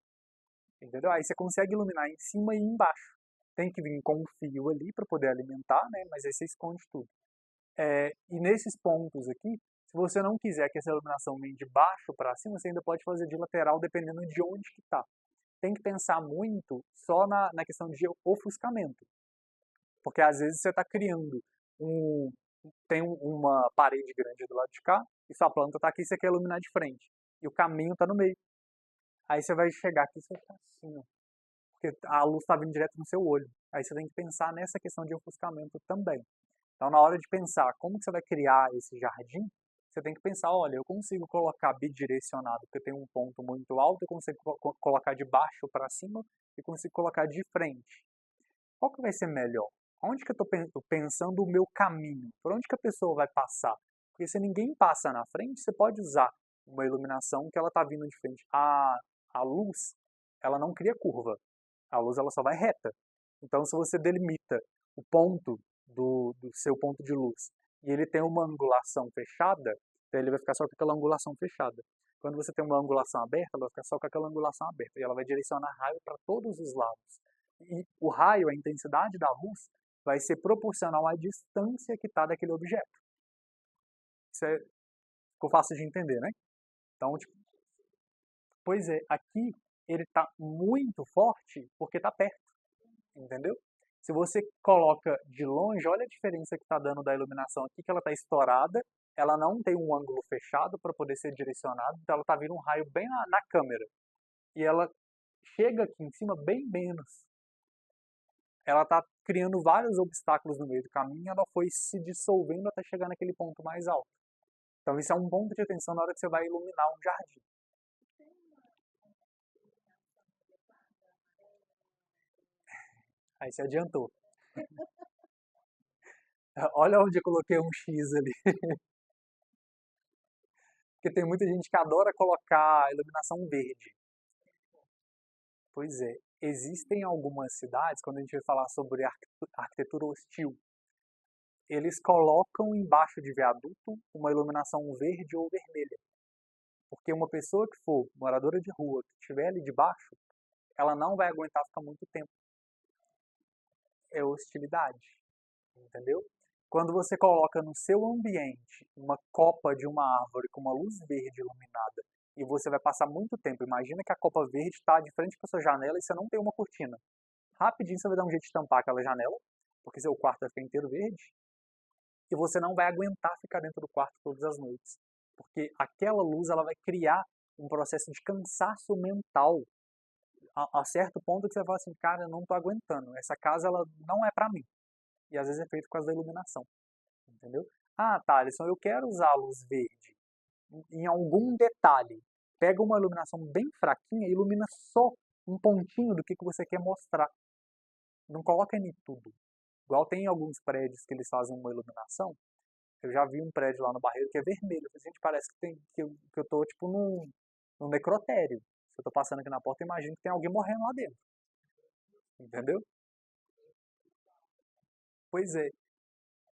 Entendeu? Aí você consegue iluminar em cima e embaixo. Tem que vir com um fio ali para poder alimentar, né? Mas aí você esconde tudo. E nesses pontos aqui, se você não quiser que essa iluminação venha de baixo para cima, você ainda pode fazer de lateral dependendo de onde que está. Tem que pensar muito só na questão de ofuscamento. Porque às vezes você está criando tem uma parede grande do lado de cá, e sua planta está aqui e você quer iluminar de frente. E o caminho está no meio. Aí você vai chegar aqui e você vai ficar assim, ó, porque a luz está vindo direto no seu olho. Aí você tem que pensar nessa questão de ofuscamento também. Então, na hora de pensar como que você vai criar esse jardim, você tem que pensar, olha, eu consigo colocar bidirecionado, porque tem um ponto muito alto, eu consigo colocar de baixo para cima e consigo colocar de frente. Qual que vai ser melhor? Onde que eu estou pensando o meu caminho? Por onde que a pessoa vai passar? Porque se ninguém passa na frente, você pode usar uma iluminação que ela está vindo de frente. A luz, ela não cria curva. A luz ela só vai reta. Então, se você delimita o ponto do seu ponto de luz e ele tem uma angulação fechada, então ele vai ficar só com aquela angulação fechada. Quando você tem uma angulação aberta, ela vai ficar só com aquela angulação aberta. E ela vai direcionar raio para todos os lados. E o raio, a intensidade da luz, vai ser proporcional à distância que está daquele objeto. Isso ficou fácil de entender, né? Então, tipo, pois é, aqui ele está muito forte porque está perto, entendeu? Se você coloca de longe, olha a diferença que está dando da iluminação aqui, que ela está estourada, ela não tem um ângulo fechado para poder ser direcionado, então ela está vindo um raio bem na câmera. E ela chega aqui em cima bem menos. Ela está criando vários obstáculos no meio do caminho, ela foi se dissolvendo até chegar naquele ponto mais alto. Então isso é um ponto de atenção na hora que você vai iluminar um jardim. Aí você adiantou. Olha onde eu coloquei um X ali. Porque tem muita gente que adora colocar iluminação verde. Pois é, existem algumas cidades, quando a gente vai falar sobre arquitetura hostil, eles colocam embaixo de viaduto uma iluminação verde ou vermelha. Porque uma pessoa que for moradora de rua, que estiver ali debaixo, ela não vai aguentar ficar muito tempo. É hostilidade, entendeu? Quando você coloca no seu ambiente uma copa de uma árvore com uma luz verde iluminada e você vai passar muito tempo, imagina que a copa verde está de frente para sua janela e você não tem uma cortina. Rapidinho você vai dar um jeito de tampar aquela janela, porque seu quarto vai ficar inteiro verde, e você não vai aguentar ficar dentro do quarto todas as noites. Porque aquela luz ela vai criar um processo de cansaço mental a certo ponto que você fala assim, cara, eu não tô aguentando, essa casa ela não é para mim. E às vezes é feito por causa da iluminação, entendeu? Ah, tá, Alisson, eu quero usar a luz verde em algum detalhe. Pega uma iluminação bem fraquinha e ilumina só um pontinho do que você quer mostrar. Não coloca em tudo. Igual tem alguns prédios que eles fazem uma iluminação. Eu já vi um prédio lá no Barreiro que é vermelho. Gente, parece que eu tô tipo num necrotério. Se eu tô passando aqui na porta, eu imagino que tem alguém morrendo lá dentro. Entendeu? Pois é.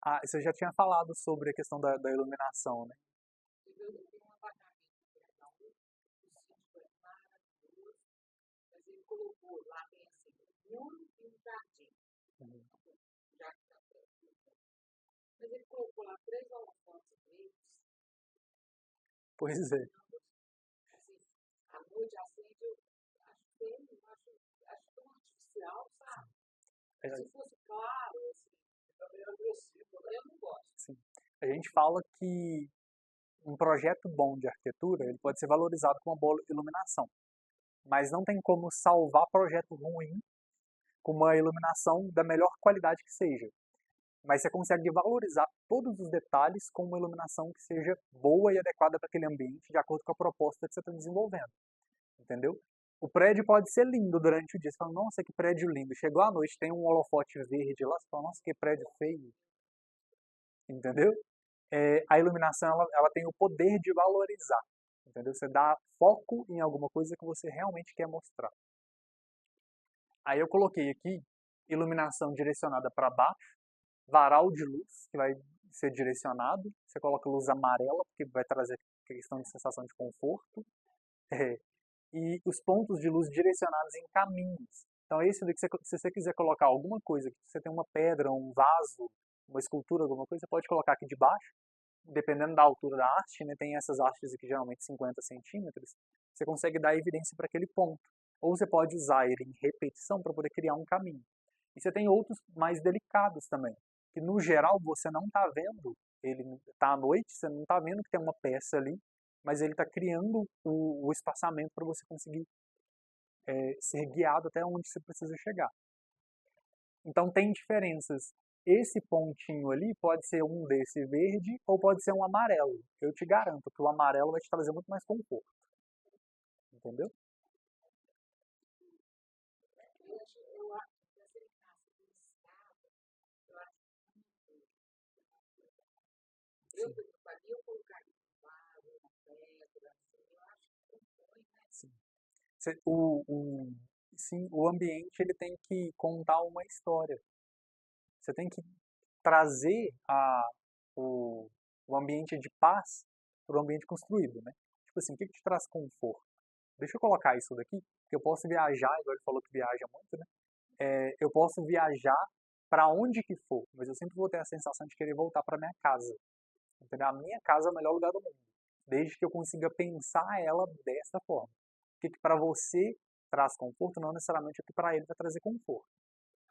Ah, você já tinha falado sobre a questão da iluminação, né? Eu tenho um apartamento em Pernambuco, o sítio é maravilhoso, mas ele colocou lá, tem assim, um muro e um jardim. Já que está perto. Mas ele colocou lá 3 holofotes verdes. Pois é. Assim, à noite acende, eu acho feio, acho tão artificial, sabe? Se fosse claro, assim, também é agressivo, eu não gosto. Sim. A gente fala que um projeto bom de arquitetura ele pode ser valorizado com uma boa iluminação, mas não tem como salvar projeto ruim com uma iluminação da melhor qualidade que seja. Mas você consegue valorizar todos os detalhes com uma iluminação que seja boa e adequada para aquele ambiente, de acordo com a proposta que você está desenvolvendo. Entendeu? O prédio pode ser lindo durante o dia. Você fala, nossa, que prédio lindo. Chegou à noite, tem um holofote verde lá, você fala, nossa, que prédio feio. Entendeu? A iluminação ela tem o poder de valorizar. Entendeu? Você dá foco em alguma coisa que você realmente quer mostrar. Aí eu coloquei aqui iluminação direcionada para baixo, varal de luz, que vai ser direcionado. Você coloca luz amarela, porque vai trazer questão de sensação de conforto. e os pontos de luz direcionados em caminhos. Então, esse daqui, se você quiser colocar alguma coisa, você tem uma pedra, um vaso, uma escultura, alguma coisa, você pode colocar aqui debaixo, dependendo da altura da haste, né, tem essas hastes aqui geralmente 50 centímetros, você consegue dar evidência para aquele ponto. Ou você pode usar ele em repetição para poder criar um caminho. E você tem outros mais delicados também, que no geral você não está vendo, ele está à noite, você não está vendo que tem uma peça ali, mas ele está criando o espaçamento para você conseguir ser guiado até onde você precisa chegar. Então tem diferenças. Esse pontinho ali pode ser um desse verde ou pode ser um amarelo. Eu te garanto que o amarelo vai te trazer muito mais conforto. Entendeu? Eu acho que se ele nasce com escada, eu acho que eu colocaria um vaso, uma pedra, assim, eu acho que compõe, né? Sim. Sim, o ambiente ele tem que contar uma história. Você tem que trazer o ambiente de paz para o ambiente construído, né? Tipo assim, o que te traz conforto? Deixa eu colocar isso daqui, que eu posso viajar, igual ele falou que viaja muito, né? Eu posso viajar para onde que for, mas eu sempre vou ter a sensação de querer voltar para minha casa. Entendeu? A minha casa é o melhor lugar do mundo, desde que eu consiga pensar ela dessa forma. O que para você traz conforto, não necessariamente o que para ele vai trazer conforto.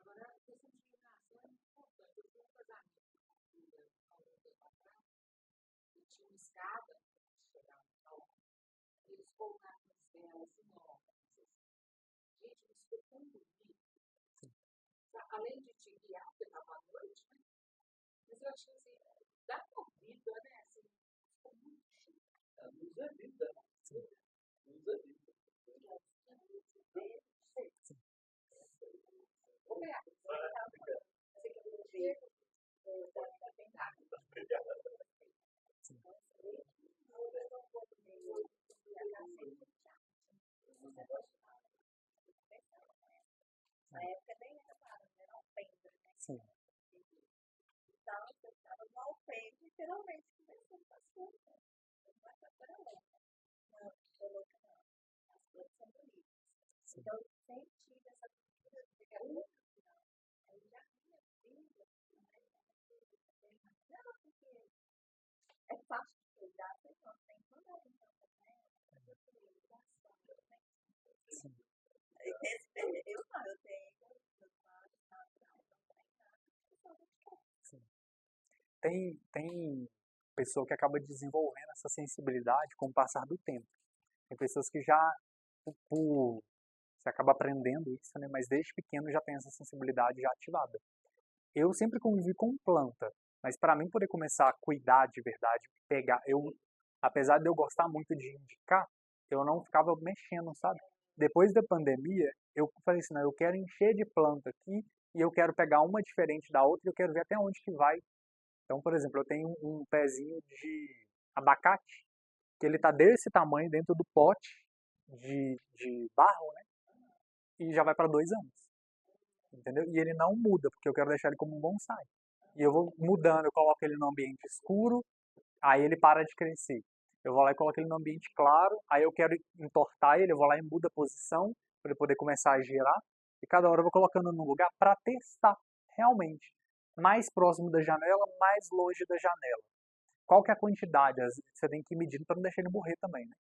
Agora, a questão de iluminação é muito importante. Eu tenho um casamento há algum tempo atrás, e tinha uma escada para chegar no salão, e eles colocaram umas velas enormes. Gente, mas ficou tão bonito. Além de te guiar, porque estava à noite, né? Mas eu achei assim, dá uma vida, né? Assim, ficou muito chique. A luz é vida. Luz é vida. Na época nem era nada, era alpendre, né? Sim. Então, eu estava no alpendre, literalmente, conversando com as plantas. Eu não estava trabalhando. Não, coloca não. As plantas são bonitas. Sim. Então, eu sempre tive essa cultura de pegar outro final. Aí já minha filha, não, porque é fácil de cuidar, não tem toda a orientação, né? Eu tenho ligação, eu tenho. Sim. Eu não, eu tenho. Sim. Tem pessoa que acaba desenvolvendo essa sensibilidade com o passar do tempo. Tem pessoas que já, você acaba aprendendo isso, né? Mas desde pequeno já tem essa sensibilidade já ativada. Eu sempre convivi com planta, mas para mim poder começar a cuidar de verdade, apesar de eu gostar muito de indicar, eu não ficava mexendo, sabe? Depois da pandemia, eu falei assim, não, eu quero encher de planta aqui e eu quero pegar uma diferente da outra e eu quero ver até onde que vai. Então, por exemplo, eu tenho um pezinho de abacate, que ele tá desse tamanho dentro do pote de barro, né? E já vai para 2 anos. Entendeu? E ele não muda, porque eu quero deixar ele como um bonsai. E eu vou mudando, eu coloco ele no ambiente escuro, aí ele para de crescer. Eu vou lá e coloco ele no ambiente claro, aí eu quero entortar ele, eu vou lá e mudo a posição, para ele poder começar a girar. E cada hora eu vou colocando no lugar para testar, realmente. Mais próximo da janela, mais longe da janela. Qual que é a quantidade? Você tem que ir medindo para não deixar ele morrer também, né?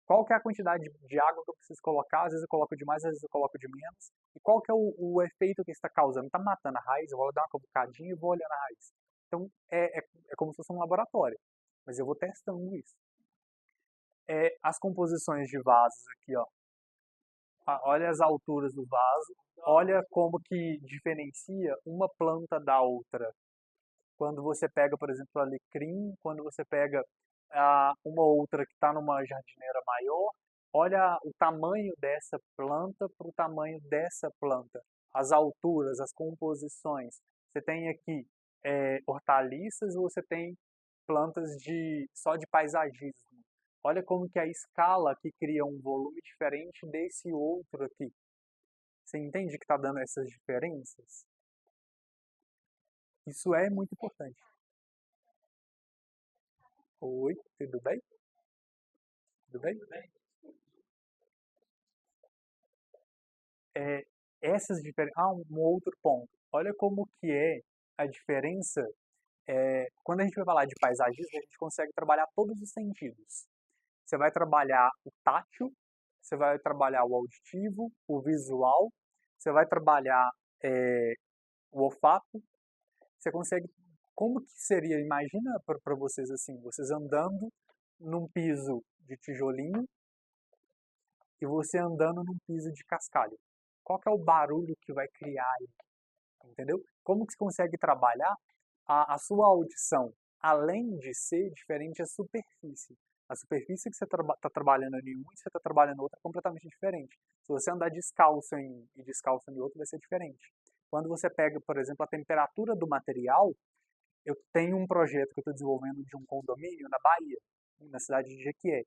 Qual que é a quantidade de água que eu preciso colocar? Às vezes eu coloco demais, às vezes eu coloco de menos. E qual que é o efeito que está causando? Está matando a raiz? Eu vou dar uma cavucadinha e vou olhando a raiz. Então, é como se fosse um laboratório. Mas eu vou testando isso. As composições de vasos aqui, ó. Olha as alturas do vaso. Olha como que diferencia uma planta da outra. Quando você pega, por exemplo, o alecrim, quando você pega uma outra que está numa jardineira maior, olha o tamanho dessa planta para o tamanho dessa planta, as alturas, as composições. Você tem aqui hortaliças ou você tem plantas só de paisagismo. Olha como que a escala aqui cria um volume diferente desse outro aqui. Você entende que está dando essas diferenças? Isso é muito importante. Oi, tudo bem? Tudo bem? Essas diferenças. Um outro ponto. Olha como que é a diferença. Quando a gente vai falar de paisagismo, a gente consegue trabalhar todos os sentidos. Você vai trabalhar o tátil, você vai trabalhar o auditivo, o visual, você vai trabalhar o olfato. Você consegue. Como que seria? Imagina para vocês assim, vocês andando num piso de tijolinho e você andando num piso de cascalho. Qual que é o barulho que vai criar aí? Entendeu? Como que você consegue trabalhar a sua audição, além de ser diferente a superfície? A superfície que você está trabalhando em um e você está trabalhando em outra é completamente diferente. Se você andar descalço e descalço em outro, vai ser diferente. Quando você pega, por exemplo, a temperatura do material, eu tenho um projeto que eu estou desenvolvendo de um condomínio na Bahia, na cidade de Jequié.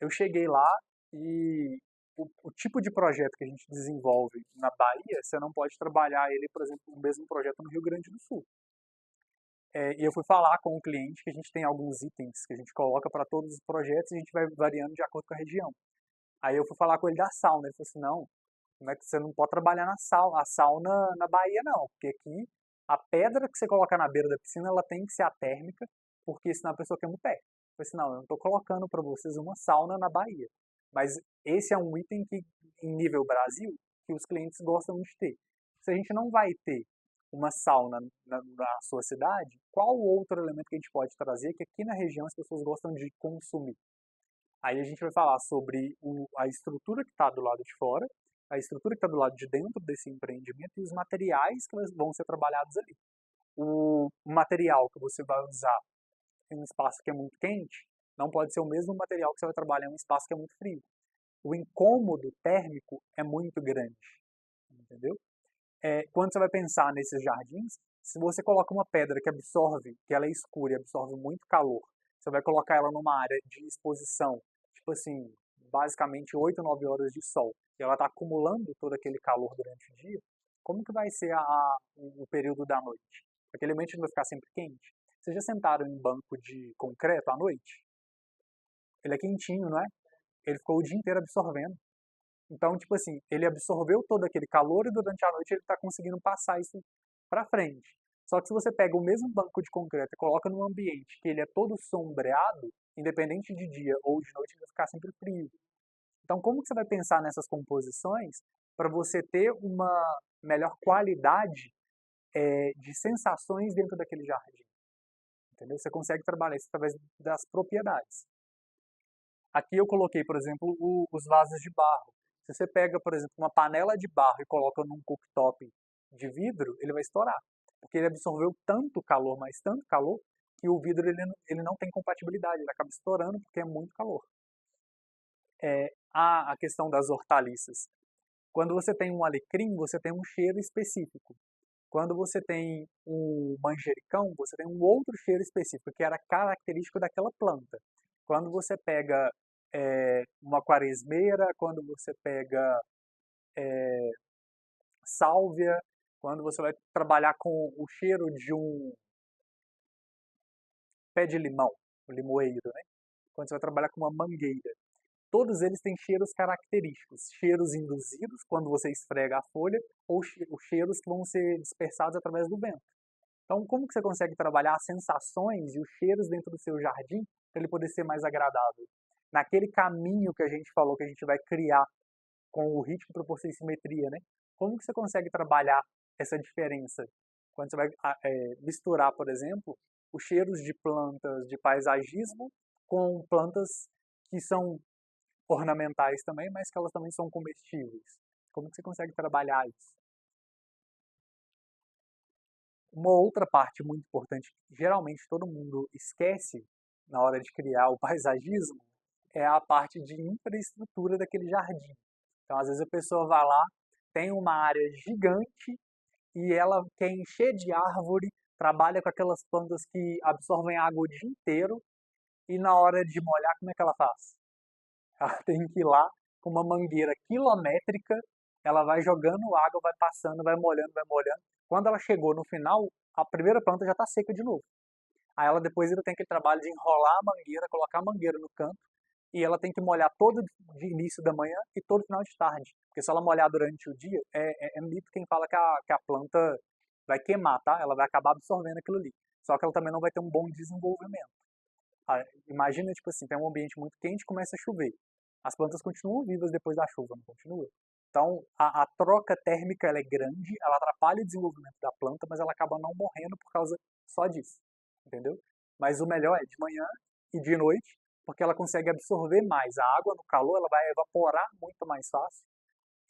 Eu cheguei lá e o tipo de projeto que a gente desenvolve na Bahia, você não pode trabalhar ele, por exemplo, no mesmo projeto no Rio Grande do Sul. E eu fui falar com o cliente que a gente tem alguns itens que a gente coloca para todos os projetos e a gente vai variando de acordo com a região. Aí eu fui falar com ele da sauna, ele falou assim, não, como é que você não pode trabalhar a sauna na Bahia não, porque aqui a pedra que você coloca na beira da piscina, ela tem que ser a térmica, porque senão a pessoa queima o pé. Eu falei assim, não, eu não estou colocando para vocês uma sauna na Bahia, mas esse é um item que, em nível Brasil, que os clientes gostam de ter. Se a gente não vai ter uma sauna na sua cidade, qual outro elemento que a gente pode trazer que aqui na região as pessoas gostam de consumir? Aí a gente vai falar sobre a estrutura que está do lado de fora, a estrutura que está do lado de dentro desse empreendimento e os materiais que vão ser trabalhados ali. O material que você vai usar em um espaço que é muito quente não pode ser o mesmo material que você vai trabalhar em um espaço que é muito frio. O incômodo térmico é muito grande, entendeu? Quando você vai pensar nesses jardins, se você coloca uma pedra que absorve, que ela é escura e absorve muito calor, você vai colocar ela numa área de exposição, tipo assim, basicamente 8, 9 horas de sol, e ela está acumulando todo aquele calor durante o dia, como que vai ser o período da noite? Aquele ambiente não vai ficar sempre quente? Vocês já sentaram em um banco de concreto à noite? Ele é quentinho, não é? Ele ficou o dia inteiro absorvendo. Então, tipo assim, ele absorveu todo aquele calor e durante a noite ele está conseguindo passar isso para frente. Só que se você pega o mesmo banco de concreto e coloca num ambiente que ele é todo sombreado, independente de dia ou de noite, ele vai ficar sempre frio. Então, como que você vai pensar nessas composições para você ter uma melhor qualidade de sensações dentro daquele jardim? Entendeu? Você consegue trabalhar isso através das propriedades. Aqui eu coloquei, por exemplo, os vasos de barro. Se você pega, por exemplo, uma panela de barro e coloca num cooktop de vidro, ele vai estourar. Porque ele absorveu tanto calor, mas tanto calor, que o vidro ele não tem compatibilidade, ele acaba estourando porque é muito calor. A questão das hortaliças. Quando você tem um alecrim, você tem um cheiro específico. Quando você tem um manjericão, você tem um outro cheiro específico, que era característico daquela planta. Quando você pega uma quaresmeira, quando você pega sálvia, quando você vai trabalhar com o cheiro de um pé de limão, o limoeiro, né? Quando você vai trabalhar com uma mangueira. Todos eles têm cheiros característicos, cheiros induzidos quando você esfrega a folha ou cheiros que vão ser dispersados através do vento. Então, como que você consegue trabalhar as sensações e os cheiros dentro do seu jardim para ele poder ser mais agradável? Naquele caminho que a gente falou que a gente vai criar com o ritmo, proporção e simetria, né? Como que você consegue trabalhar essa diferença? Quando você vai misturar, por exemplo, os cheiros de plantas de paisagismo com plantas que são ornamentais também, mas que elas também são comestíveis. Como que você consegue trabalhar isso? Uma outra parte muito importante que geralmente todo mundo esquece na hora de criar o paisagismo é a parte de infraestrutura daquele jardim. Então, às vezes a pessoa vai lá, tem uma área gigante e ela quer encher de árvore, trabalha com aquelas plantas que absorvem água o dia inteiro e na hora de molhar, como é que ela faz? Ela tem que ir lá com uma mangueira quilométrica, ela vai jogando água, vai passando, vai molhando, vai molhando. Quando ela chegou no final, a primeira planta já está seca de novo. Aí ela depois ainda tem aquele trabalho de enrolar a mangueira, colocar a mangueira no canto, e ela tem que molhar todo de início da manhã e todo final de tarde. Porque se ela molhar durante o dia, é mito quem fala que a planta vai queimar, tá? Ela vai acabar absorvendo aquilo ali. Só que ela também não vai ter um bom desenvolvimento. Imagina, tipo assim, tem um ambiente muito quente e começa a chover. As plantas continuam vivas depois da chuva, não continua? Então, a troca térmica ela é grande, ela atrapalha o desenvolvimento da planta, mas ela acaba não morrendo por causa só disso, entendeu? Mas o melhor é de manhã e de noite, porque ela consegue absorver mais. A água no calor ela vai evaporar muito mais fácil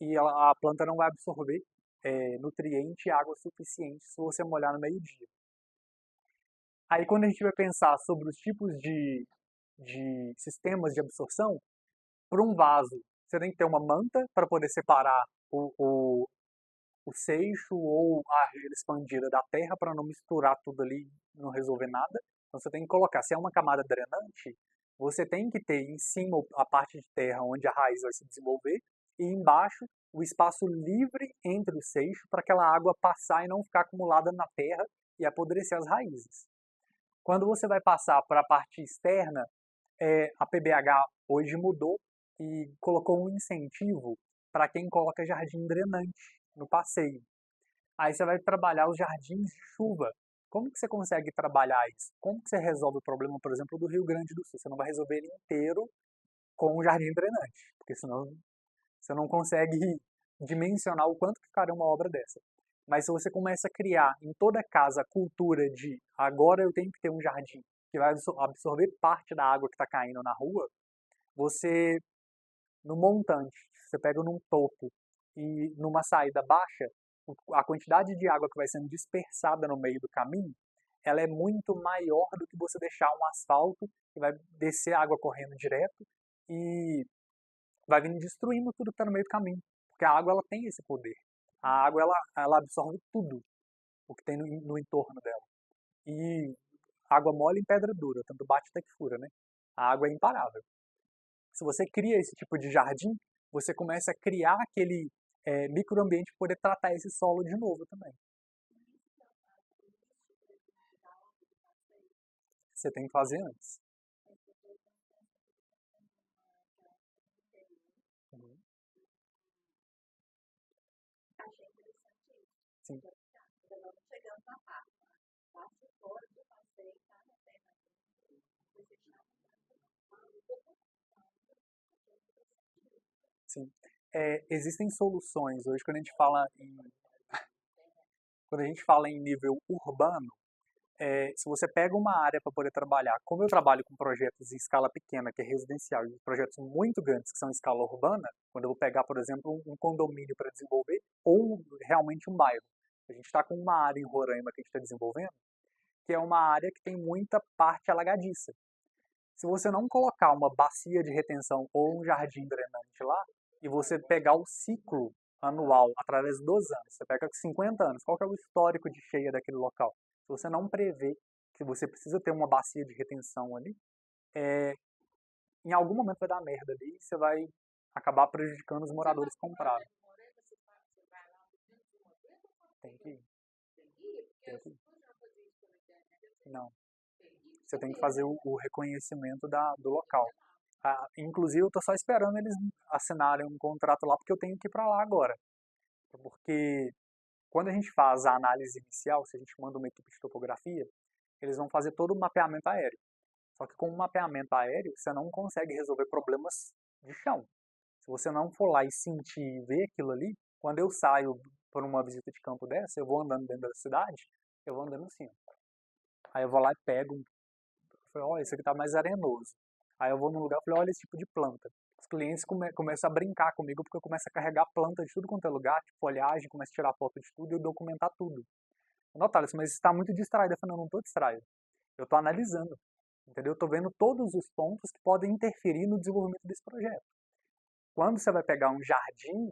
e a planta não vai absorver nutriente e água suficiente se você molhar no meio-dia. Aí quando a gente vai pensar sobre os tipos de sistemas de absorção, para um vaso você tem que ter uma manta para poder separar o seixo ou a argila expandida da terra para não misturar tudo ali e não resolver nada. Então você tem que colocar, se é uma camada drenante, você tem que ter em cima a parte de terra onde a raiz vai se desenvolver e embaixo o espaço livre entre o seixo para aquela água passar e não ficar acumulada na terra e apodrecer as raízes. Quando você vai passar para a parte externa, a PBH hoje mudou e colocou um incentivo para quem coloca jardim drenante no passeio. Aí você vai trabalhar os jardins de chuva. Como que você consegue trabalhar isso? Como que você resolve o problema, por exemplo, do Rio Grande do Sul? Você não vai resolver ele inteiro com um jardim drenante, porque senão você não consegue dimensionar o quanto que ficaria uma obra dessa. Mas se você começa a criar em toda casa a cultura de agora eu tenho que ter um jardim que vai absorver parte da água que está caindo na rua, você, no montante, você pega num topo e numa saída baixa, a quantidade de água que vai sendo dispersada no meio do caminho, ela é muito maior do que você deixar um asfalto que vai descer água correndo direto e vai vindo destruindo tudo que está no meio do caminho. Porque a água ela tem esse poder. A água ela absorve tudo o que tem no entorno dela. E água mole em pedra dura, tanto bate até que fura, né? A água é imparável. Se você cria esse tipo de jardim, você começa a criar aquele microambiente para poder tratar esse solo de novo também. Você tem que fazer antes. Uhum. Achei interessante isso. Sim. Ainda não chegamos na parte. Passo fora do passeio, tá? Não tem Sim. Existem soluções hoje quando a gente fala em nível urbano, se você pega uma área para poder trabalhar, como eu trabalho com projetos em escala pequena, que é residencial, e projetos muito grandes, que são em escala urbana, quando eu vou pegar, por exemplo, um condomínio para desenvolver, ou realmente um bairro. A gente está com uma área em Roraima que a gente está desenvolvendo, que é uma área que tem muita parte alagadiça. Se você não colocar uma bacia de retenção ou um jardim drenante lá, e você pegar o ciclo anual através dos anos, você pega 50 anos, qual que é o histórico de cheia daquele local? Se você não prevê que você precisa ter uma bacia de retenção ali, em algum momento vai dar merda ali e você vai acabar prejudicando os moradores que compraram. Tem que ir. Tem que ir. Não. Você tem que fazer o reconhecimento do local. Inclusive, eu estou só esperando eles assinarem um contrato lá, porque eu tenho que ir para lá agora. Porque quando a gente faz a análise inicial, se a gente manda uma equipe de topografia, eles vão fazer todo o mapeamento aéreo. Só que com o mapeamento aéreo, você não consegue resolver problemas de chão. Se você não for lá e sentir e ver aquilo ali, quando eu saio por uma visita de campo dessa, eu vou andando dentro da cidade, eu vou andando assim. Aí eu vou lá e pego, olha, isso aqui tá mais arenoso. Aí eu vou num lugar e falei, olha esse tipo de planta. Os clientes começam a brincar comigo porque eu começo a carregar planta de tudo quanto é lugar, tipo folhagem, começo a tirar foto de tudo e eu documentar tudo. Natália, mas você está muito distraída. Eu falei, não estou distraído. Eu estou analisando, entendeu? Eu estou vendo todos os pontos que podem interferir no desenvolvimento desse projeto. Quando você vai pegar um jardim,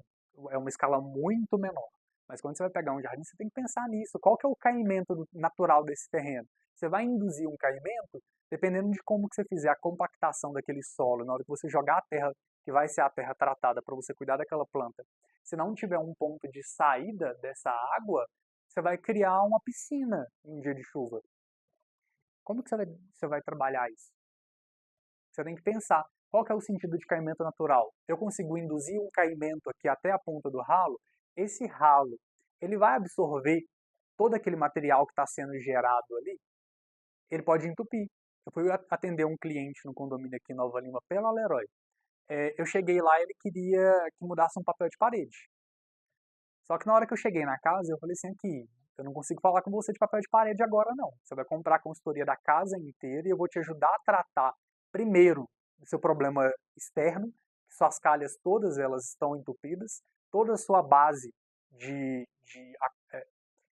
é uma escala muito menor. Mas quando você vai pegar um jardim, você tem que pensar nisso. Qual que é o caimento natural desse terreno? Você vai induzir um caimento dependendo de como que você fizer a compactação daquele solo, na hora que você jogar a terra, que vai ser a terra tratada para você cuidar daquela planta. Se não tiver um ponto de saída dessa água, você vai criar uma piscina em dia de chuva. Como que você vai trabalhar isso? Você tem que pensar. Qual que é o sentido de caimento natural? Eu consigo induzir um caimento aqui até a ponta do ralo, esse ralo, ele vai absorver todo aquele material que está sendo gerado ali, ele pode entupir. Eu fui atender um cliente no condomínio aqui em Nova Lima pela Leroy. Eu cheguei lá e ele queria que mudasse um papel de parede. Só que na hora que eu cheguei na casa, eu falei assim, aqui, eu não consigo falar com você de papel de parede agora não. Você vai comprar a consultoria da casa inteira e eu vou te ajudar a tratar primeiro o seu problema externo, suas calhas todas elas estão entupidas, toda a sua base de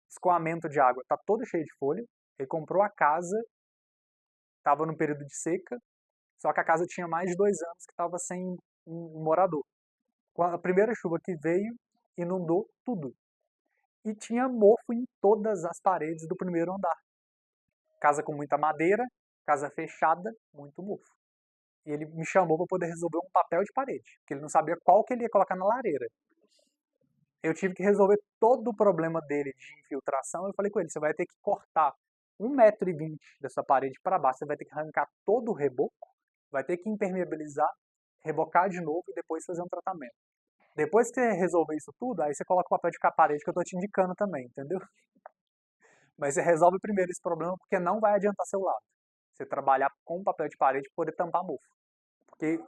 escoamento de água está toda cheia de folha. Ele comprou a casa, estava no período de seca, só que a casa tinha mais de 2 anos que estava sem um morador. Com a primeira chuva que veio, inundou tudo. E tinha mofo em todas as paredes do primeiro andar. Casa com muita madeira, casa fechada, muito mofo. E ele me chamou para poder resolver um papel de parede, porque ele não sabia qual que ele ia colocar na lareira. Eu tive que resolver todo o problema dele de infiltração. Eu falei com ele, você vai ter que cortar 1,20 m dessa parede para baixo, você vai ter que arrancar todo o reboco, vai ter que impermeabilizar, rebocar de novo e depois fazer um tratamento. Depois que você resolver isso tudo, aí você coloca o papel de parede que eu tô te indicando também, entendeu? Mas você resolve primeiro esse problema porque não vai adiantar seu lado. Você trabalhar com papel de parede para poder tampar mofo. Porque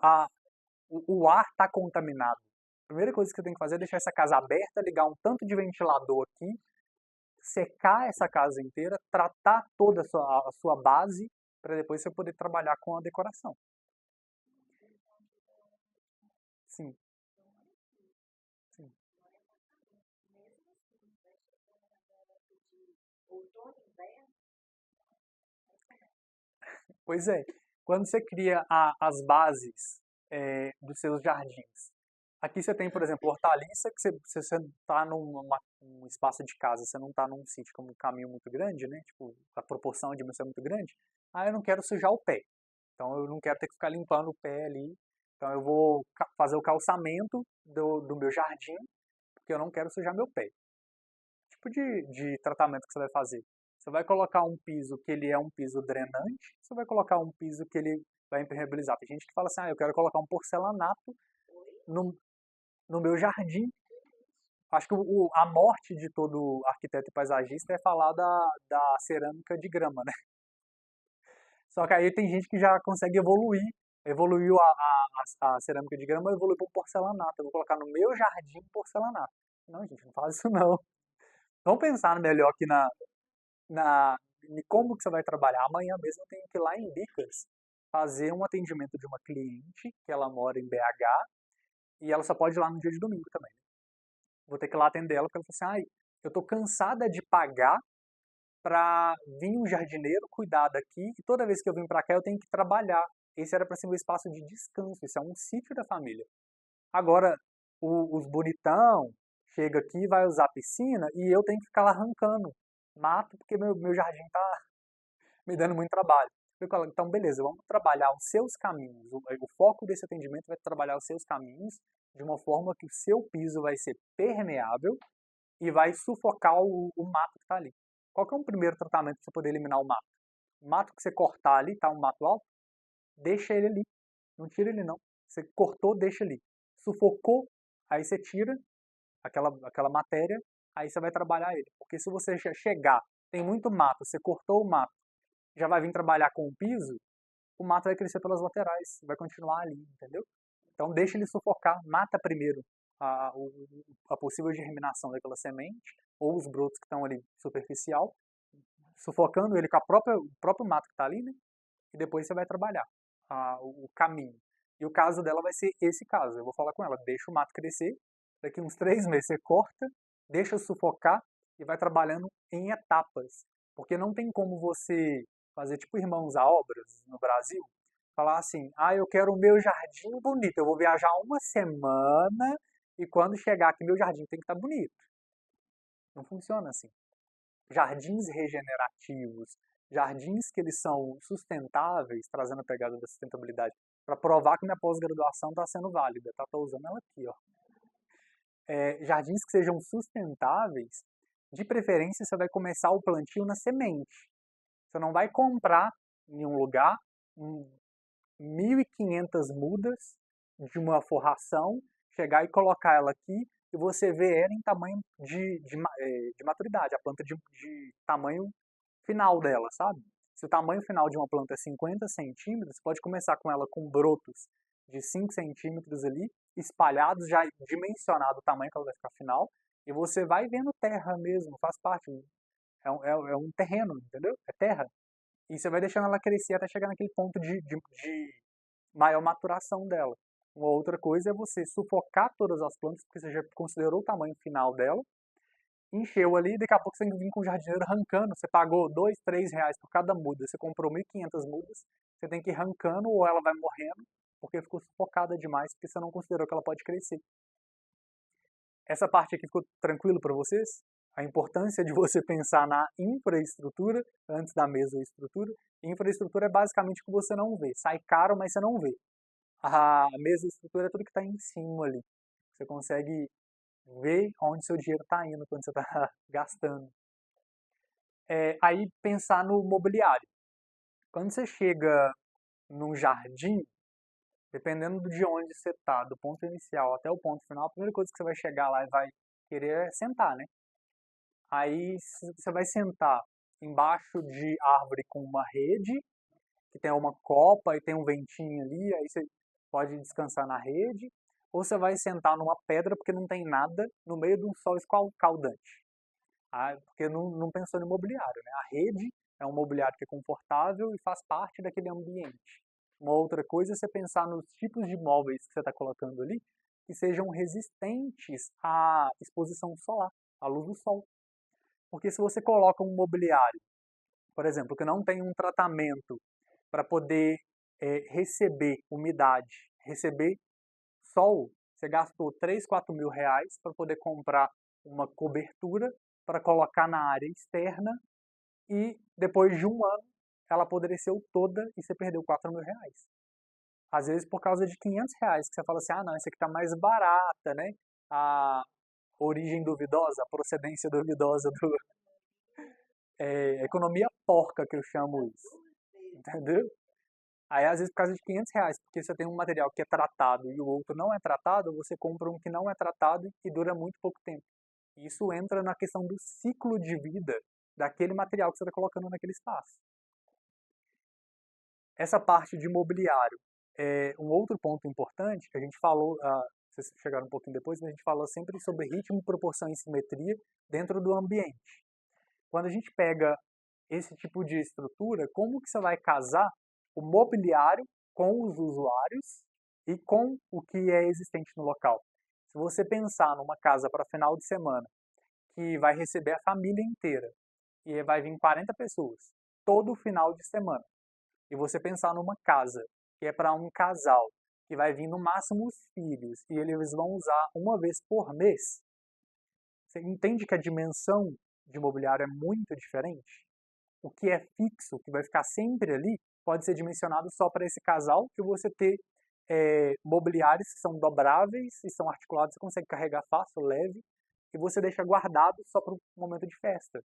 o ar está contaminado. A primeira coisa que você tem que fazer é deixar essa casa aberta, ligar um tanto de ventilador aqui, secar essa casa inteira, tratar toda a sua base, para depois você poder trabalhar com a decoração. Sim. Sim. Pois é, quando você cria as bases dos seus jardins, aqui você tem, por exemplo, hortaliça, que você está num espaço de casa, você não está num sítio com um caminho muito grande, né? Tipo, a proporção, a dimensão é muito grande. Ah, eu não quero sujar o pé. Então eu não quero ter que ficar limpando o pé ali. Então eu vou fazer o calçamento do meu jardim, porque eu não quero sujar meu pé. Que tipo de tratamento que você vai fazer? Você vai colocar um piso que ele é um piso drenante, você vai colocar um piso que ele vai impermeabilizar. Tem gente que fala assim, eu quero colocar um porcelanato no meu jardim. Acho que a morte de todo arquiteto e paisagista é falar da cerâmica de grama, né? Só que aí tem gente que já consegue evoluiu a cerâmica de grama, evoluiu para o porcelanato. Eu vou colocar no meu jardim porcelanato. Não, gente, não faz isso não. Vamos pensar melhor aqui em como que você vai trabalhar. Amanhã mesmo eu tenho que ir lá em Bicas fazer um atendimento de uma cliente, que ela mora em BH, e ela só pode ir lá no dia de domingo também. Vou ter que ir lá atender ela, porque ela falou assim, eu tô cansada de pagar para vir um jardineiro cuidar daqui, e toda vez que eu vim para cá eu tenho que trabalhar. Esse era para ser um espaço de descanso, isso é um sítio da família. Agora, os bonitão chega aqui, vai usar a piscina, e eu tenho que ficar lá arrancando mato, porque meu jardim tá me dando muito trabalho. Então, beleza, vamos trabalhar os seus caminhos. O foco desse atendimento vai trabalhar os seus caminhos de uma forma que o seu piso vai ser permeável e vai sufocar o mato que está ali. Qual que é o primeiro tratamento para você poder eliminar o mato? O mato que você cortar ali, tá um mato alto, deixa ele ali. Não tira ele não. Você cortou, deixa ali. Sufocou, aí você tira aquela matéria, aí você vai trabalhar ele. Porque se você chegar, tem muito mato, você cortou o mato, já vai vir trabalhar com o piso, o mato vai crescer pelas laterais, vai continuar ali, entendeu? Então deixa ele sufocar, mata primeiro a possível germinação daquela semente, ou os brotos que estão ali superficial, sufocando ele com o próprio mato que está ali, né? E depois você vai trabalhar o caminho. E o caso dela vai ser esse caso. Eu vou falar com ela, deixa o mato crescer, daqui uns 3 meses você corta, deixa sufocar e vai trabalhando em etapas. Porque não tem como você fazer tipo Irmãos à Obras no Brasil, falar assim, eu quero o meu jardim bonito, eu vou viajar uma semana e quando chegar aqui meu jardim tem que estar bonito. Não funciona assim. Jardins regenerativos, jardins que eles são sustentáveis, trazendo a pegada da sustentabilidade, para provar que minha pós-graduação está sendo válida, tá? Tô usando ela aqui, ó. Jardins que sejam sustentáveis, de preferência você vai começar o plantio na semente. Você não vai comprar em um lugar 1.500 mudas de uma forração, chegar e colocar ela aqui e você vê ela em tamanho de maturidade, a planta de tamanho final dela, sabe? Se o tamanho final de uma planta é 50 centímetros, você pode começar com ela com brotos de 5 centímetros ali, espalhados, já dimensionado o tamanho que ela vai ficar final, e você vai vendo terra mesmo, faz parte, é um terreno, entendeu? É terra. E você vai deixando ela crescer até chegar naquele ponto de maior maturação dela. Uma outra coisa é você sufocar todas as plantas, porque você já considerou o tamanho final dela, encheu ali, daqui a pouco você tem que vir com o jardineiro arrancando. Você pagou R$2, R$3 por cada muda, você comprou 1.500 mudas, você tem que ir arrancando ou ela vai morrendo, porque ficou sufocada demais, porque você não considerou que ela pode crescer. Essa parte aqui ficou tranquilo para vocês? A importância de você pensar na infraestrutura antes da mesoestrutura. Infraestrutura é basicamente o que você não vê. Sai caro, mas você não vê. A mesoestrutura é tudo que está em cima ali. Você consegue ver onde seu dinheiro está indo quando você está gastando. Aí pensar no mobiliário. Quando você chega num jardim, dependendo de onde você está, do ponto inicial até o ponto final, a primeira coisa que você vai chegar lá e vai querer é sentar, né? Aí você vai sentar embaixo de árvore com uma rede, que tem uma copa e tem um ventinho ali, aí você pode descansar na rede, ou você vai sentar numa pedra porque não tem nada no meio de um sol escaldante. Porque não pensou no mobiliário, né? A rede é um mobiliário que é confortável e faz parte daquele ambiente. Uma outra coisa é você pensar nos tipos de móveis que você está colocando ali, que sejam resistentes à exposição solar, à luz do sol. Porque se você coloca um mobiliário, por exemplo, que não tem um tratamento para poder receber umidade, receber sol, você gastou 3, 4 mil reais para poder comprar uma cobertura para colocar na área externa e depois de um ano ela apodreceu toda e você perdeu 4 mil reais. Às vezes por causa de 500 reais, que você fala assim, não, esse aqui está mais barata, né? A origem duvidosa, a procedência duvidosa do... economia porca que eu chamo isso, entendeu? Aí, às vezes, por causa de 500 reais, porque você tem um material que é tratado e o outro não é tratado, você compra um que não é tratado e dura muito pouco tempo. Isso entra na questão do ciclo de vida daquele material que você está colocando naquele espaço. Essa parte de mobiliário é um outro ponto importante que a gente falou, vocês chegaram um pouquinho depois, mas a gente falou sempre sobre ritmo, proporção e simetria dentro do ambiente. Quando a gente pega esse tipo de estrutura, como que você vai casar o mobiliário com os usuários e com o que é existente no local? Se você pensar numa casa para final de semana, que vai receber a família inteira, e vai vir 40 pessoas, todo final de semana, e você pensar numa casa que é para um casal, que vai vir no máximo os filhos, e eles vão usar uma vez por mês, você entende que a dimensão de mobiliário é muito diferente? O que é fixo, que vai ficar sempre ali, pode ser dimensionado só para esse casal, que você ter mobiliários que são dobráveis e são articulados, você consegue carregar fácil, leve, e você deixa guardado só para o momento de festa.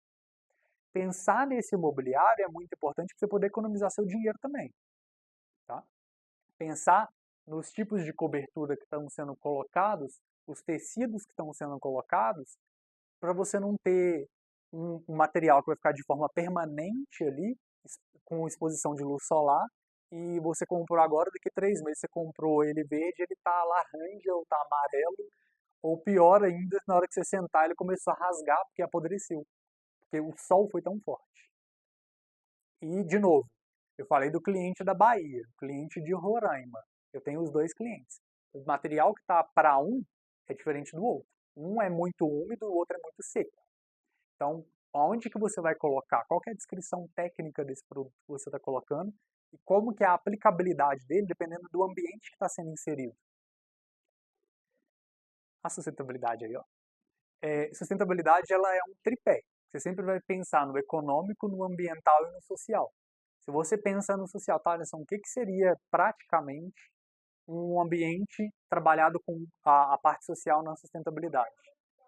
Pensar nesse mobiliário é muito importante para você poder economizar seu dinheiro também. Tá? Pensar nos tipos de cobertura que estão sendo colocados, os tecidos que estão sendo colocados, para você não ter um material que vai ficar de forma permanente ali, com exposição de luz solar, e você comprou agora, daqui a 3 meses você comprou ele verde, ele está laranja ou está amarelo, ou pior ainda, na hora que você sentar ele começou a rasgar porque apodreceu, porque o sol foi tão forte. E, de novo, eu falei do cliente da Bahia, cliente de Roraima, eu tenho os dois clientes. O material que está para um é diferente do outro. Um é muito úmido, o outro é muito seco. Então, onde que você vai colocar? Qual que é a descrição técnica desse produto que você está colocando? E como que é a aplicabilidade dele, dependendo do ambiente que está sendo inserido. A sustentabilidade aí, ó. Sustentabilidade, ela é um tripé. Você sempre vai pensar no econômico, no ambiental e no social. Se você pensa no social, tá, Alisson, o que seria praticamente um ambiente trabalhado com a parte social na sustentabilidade?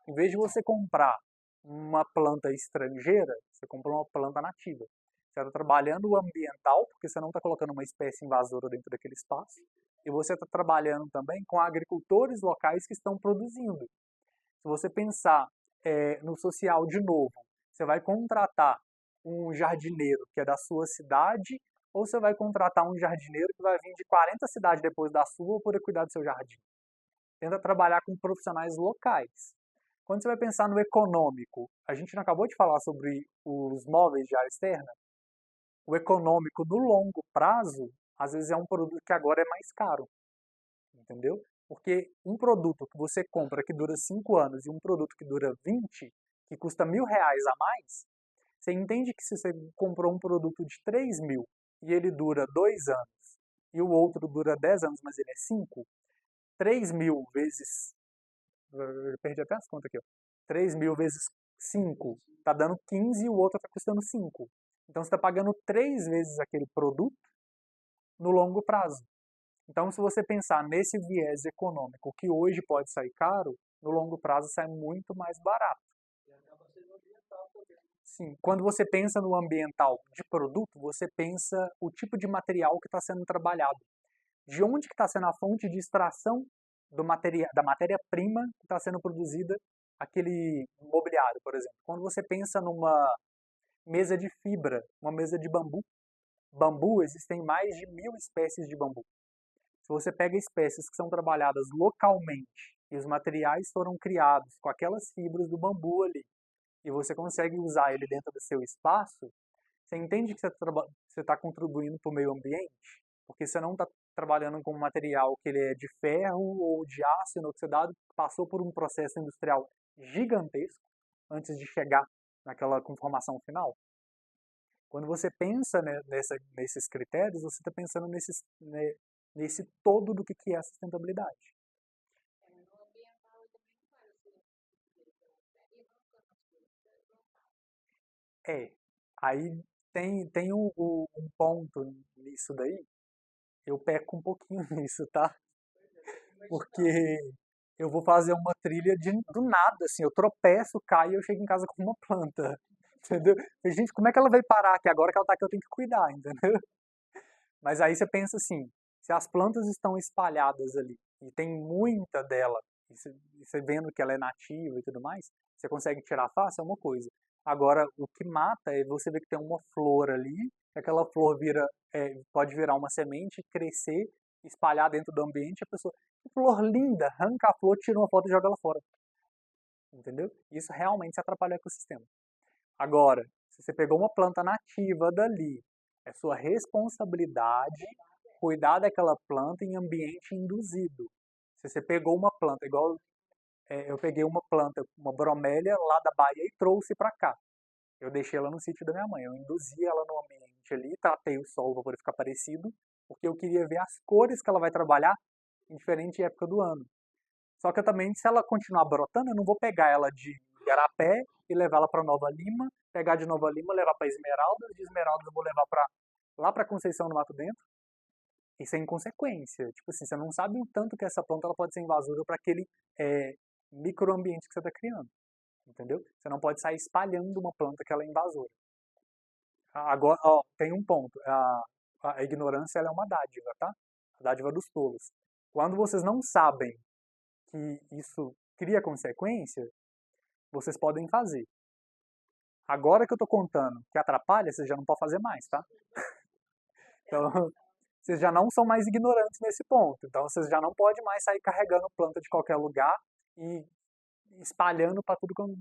Em vez de você comprar uma planta estrangeira, você compra uma planta nativa. Você está trabalhando o ambiental, porque você não está colocando uma espécie invasora dentro daquele espaço. E você está trabalhando também com agricultores locais que estão produzindo. Se você pensar no social de novo, você vai contratar um jardineiro que é da sua cidade, ou você vai contratar um jardineiro que vai vir de 40 cidades depois da sua para poder cuidar do seu jardim. Tenta trabalhar com profissionais locais. Quando você vai pensar no econômico, a gente não acabou de falar sobre os móveis de área externa? O econômico no longo prazo, às vezes é um produto que agora é mais caro, entendeu? Porque um produto que você compra que dura 5 anos e um produto que dura 20, que custa R$ 1.000 a mais, você entende que se você comprou um produto de 3.000 e ele dura 2 anos e o outro dura 10 anos, mas ele é 5, 3.000 vezes... Eu perdi até as contas aqui, ó. 3.000 vezes 5 está dando 15 e o outro está custando 5. Então você está pagando 3 vezes aquele produto no longo prazo. Então, se você pensar nesse viés econômico, que hoje pode sair caro, no longo prazo sai muito mais barato. E acaba sendo ambiental também. Sim, quando você pensa no ambiental de produto, você pensa o tipo de material que está sendo trabalhado. De onde que está sendo a fonte de extração da matéria-prima que está sendo produzida aquele mobiliário, por exemplo. Quando você pensa numa mesa de fibra, uma mesa de bambu, existem mais de 1.000 espécies de bambu. Se você pega espécies que são trabalhadas localmente e os materiais foram criados com aquelas fibras do bambu ali, e você consegue usar ele dentro do seu espaço, você entende que você está contribuindo para o meio ambiente? Porque você não está trabalhando com um material que ele é de ferro ou de aço inoxidado, que passou por um processo industrial gigantesco antes de chegar naquela conformação final. Quando você pensa nesses critérios, você está pensando nesse todo do que é a sustentabilidade. No ambiental eu também não quero ser e nunca mais É, aí tem um ponto nisso daí, eu peco um pouquinho nisso, tá? Porque eu vou fazer uma trilha do nada, assim, eu tropeço, caio e eu chego em casa com uma planta, entendeu? E, gente, como é que ela vai parar aqui agora que ela tá aqui, eu tenho que cuidar, entendeu? Mas aí você pensa assim, se as plantas estão espalhadas ali, e tem muita dela, e você vendo que ela é nativa e tudo mais, você consegue tirar fácil, é uma coisa. Agora, o que mata é você ver que tem uma flor ali, que aquela flor pode virar uma semente, crescer, espalhar dentro do ambiente, a pessoa, que flor linda, arranca a flor, tira uma foto e joga ela fora. Entendeu? Isso realmente atrapalha o ecossistema. Agora, se você pegou uma planta nativa dali, é sua responsabilidade cuidar daquela planta em ambiente induzido. Se você pegou uma planta, igual eu peguei uma planta, uma bromélia lá da Bahia e trouxe para cá. Eu deixei ela no sítio da minha mãe. Eu induzi ela no ambiente ali, tratei o solo para poder ficar parecido, porque eu queria ver as cores que ela vai trabalhar em diferente época do ano. Só que eu também, se ela continuar brotando, eu não vou pegar ela de Igarapé e levar ela para Nova Lima, pegar de Nova Lima, levar para Esmeraldas, de Esmeraldas eu vou levar lá para Conceição do Mato Dentro. Isso é inconsequência. Tipo assim, você não sabe o tanto que essa planta ela pode ser invasora para aquele microambiente que você está criando. Entendeu? Você não pode sair espalhando uma planta que ela é invasora. Agora, ó, tem um ponto. A ignorância ela é uma dádiva, tá? A dádiva dos tolos. Quando vocês não sabem que isso cria consequência, vocês podem fazer. Agora que eu tô contando que atrapalha, vocês já não podem fazer mais, tá? Então, vocês já não são mais ignorantes nesse ponto. Então, vocês já não podem mais sair carregando planta de qualquer lugar e espalhando para tudo quanto...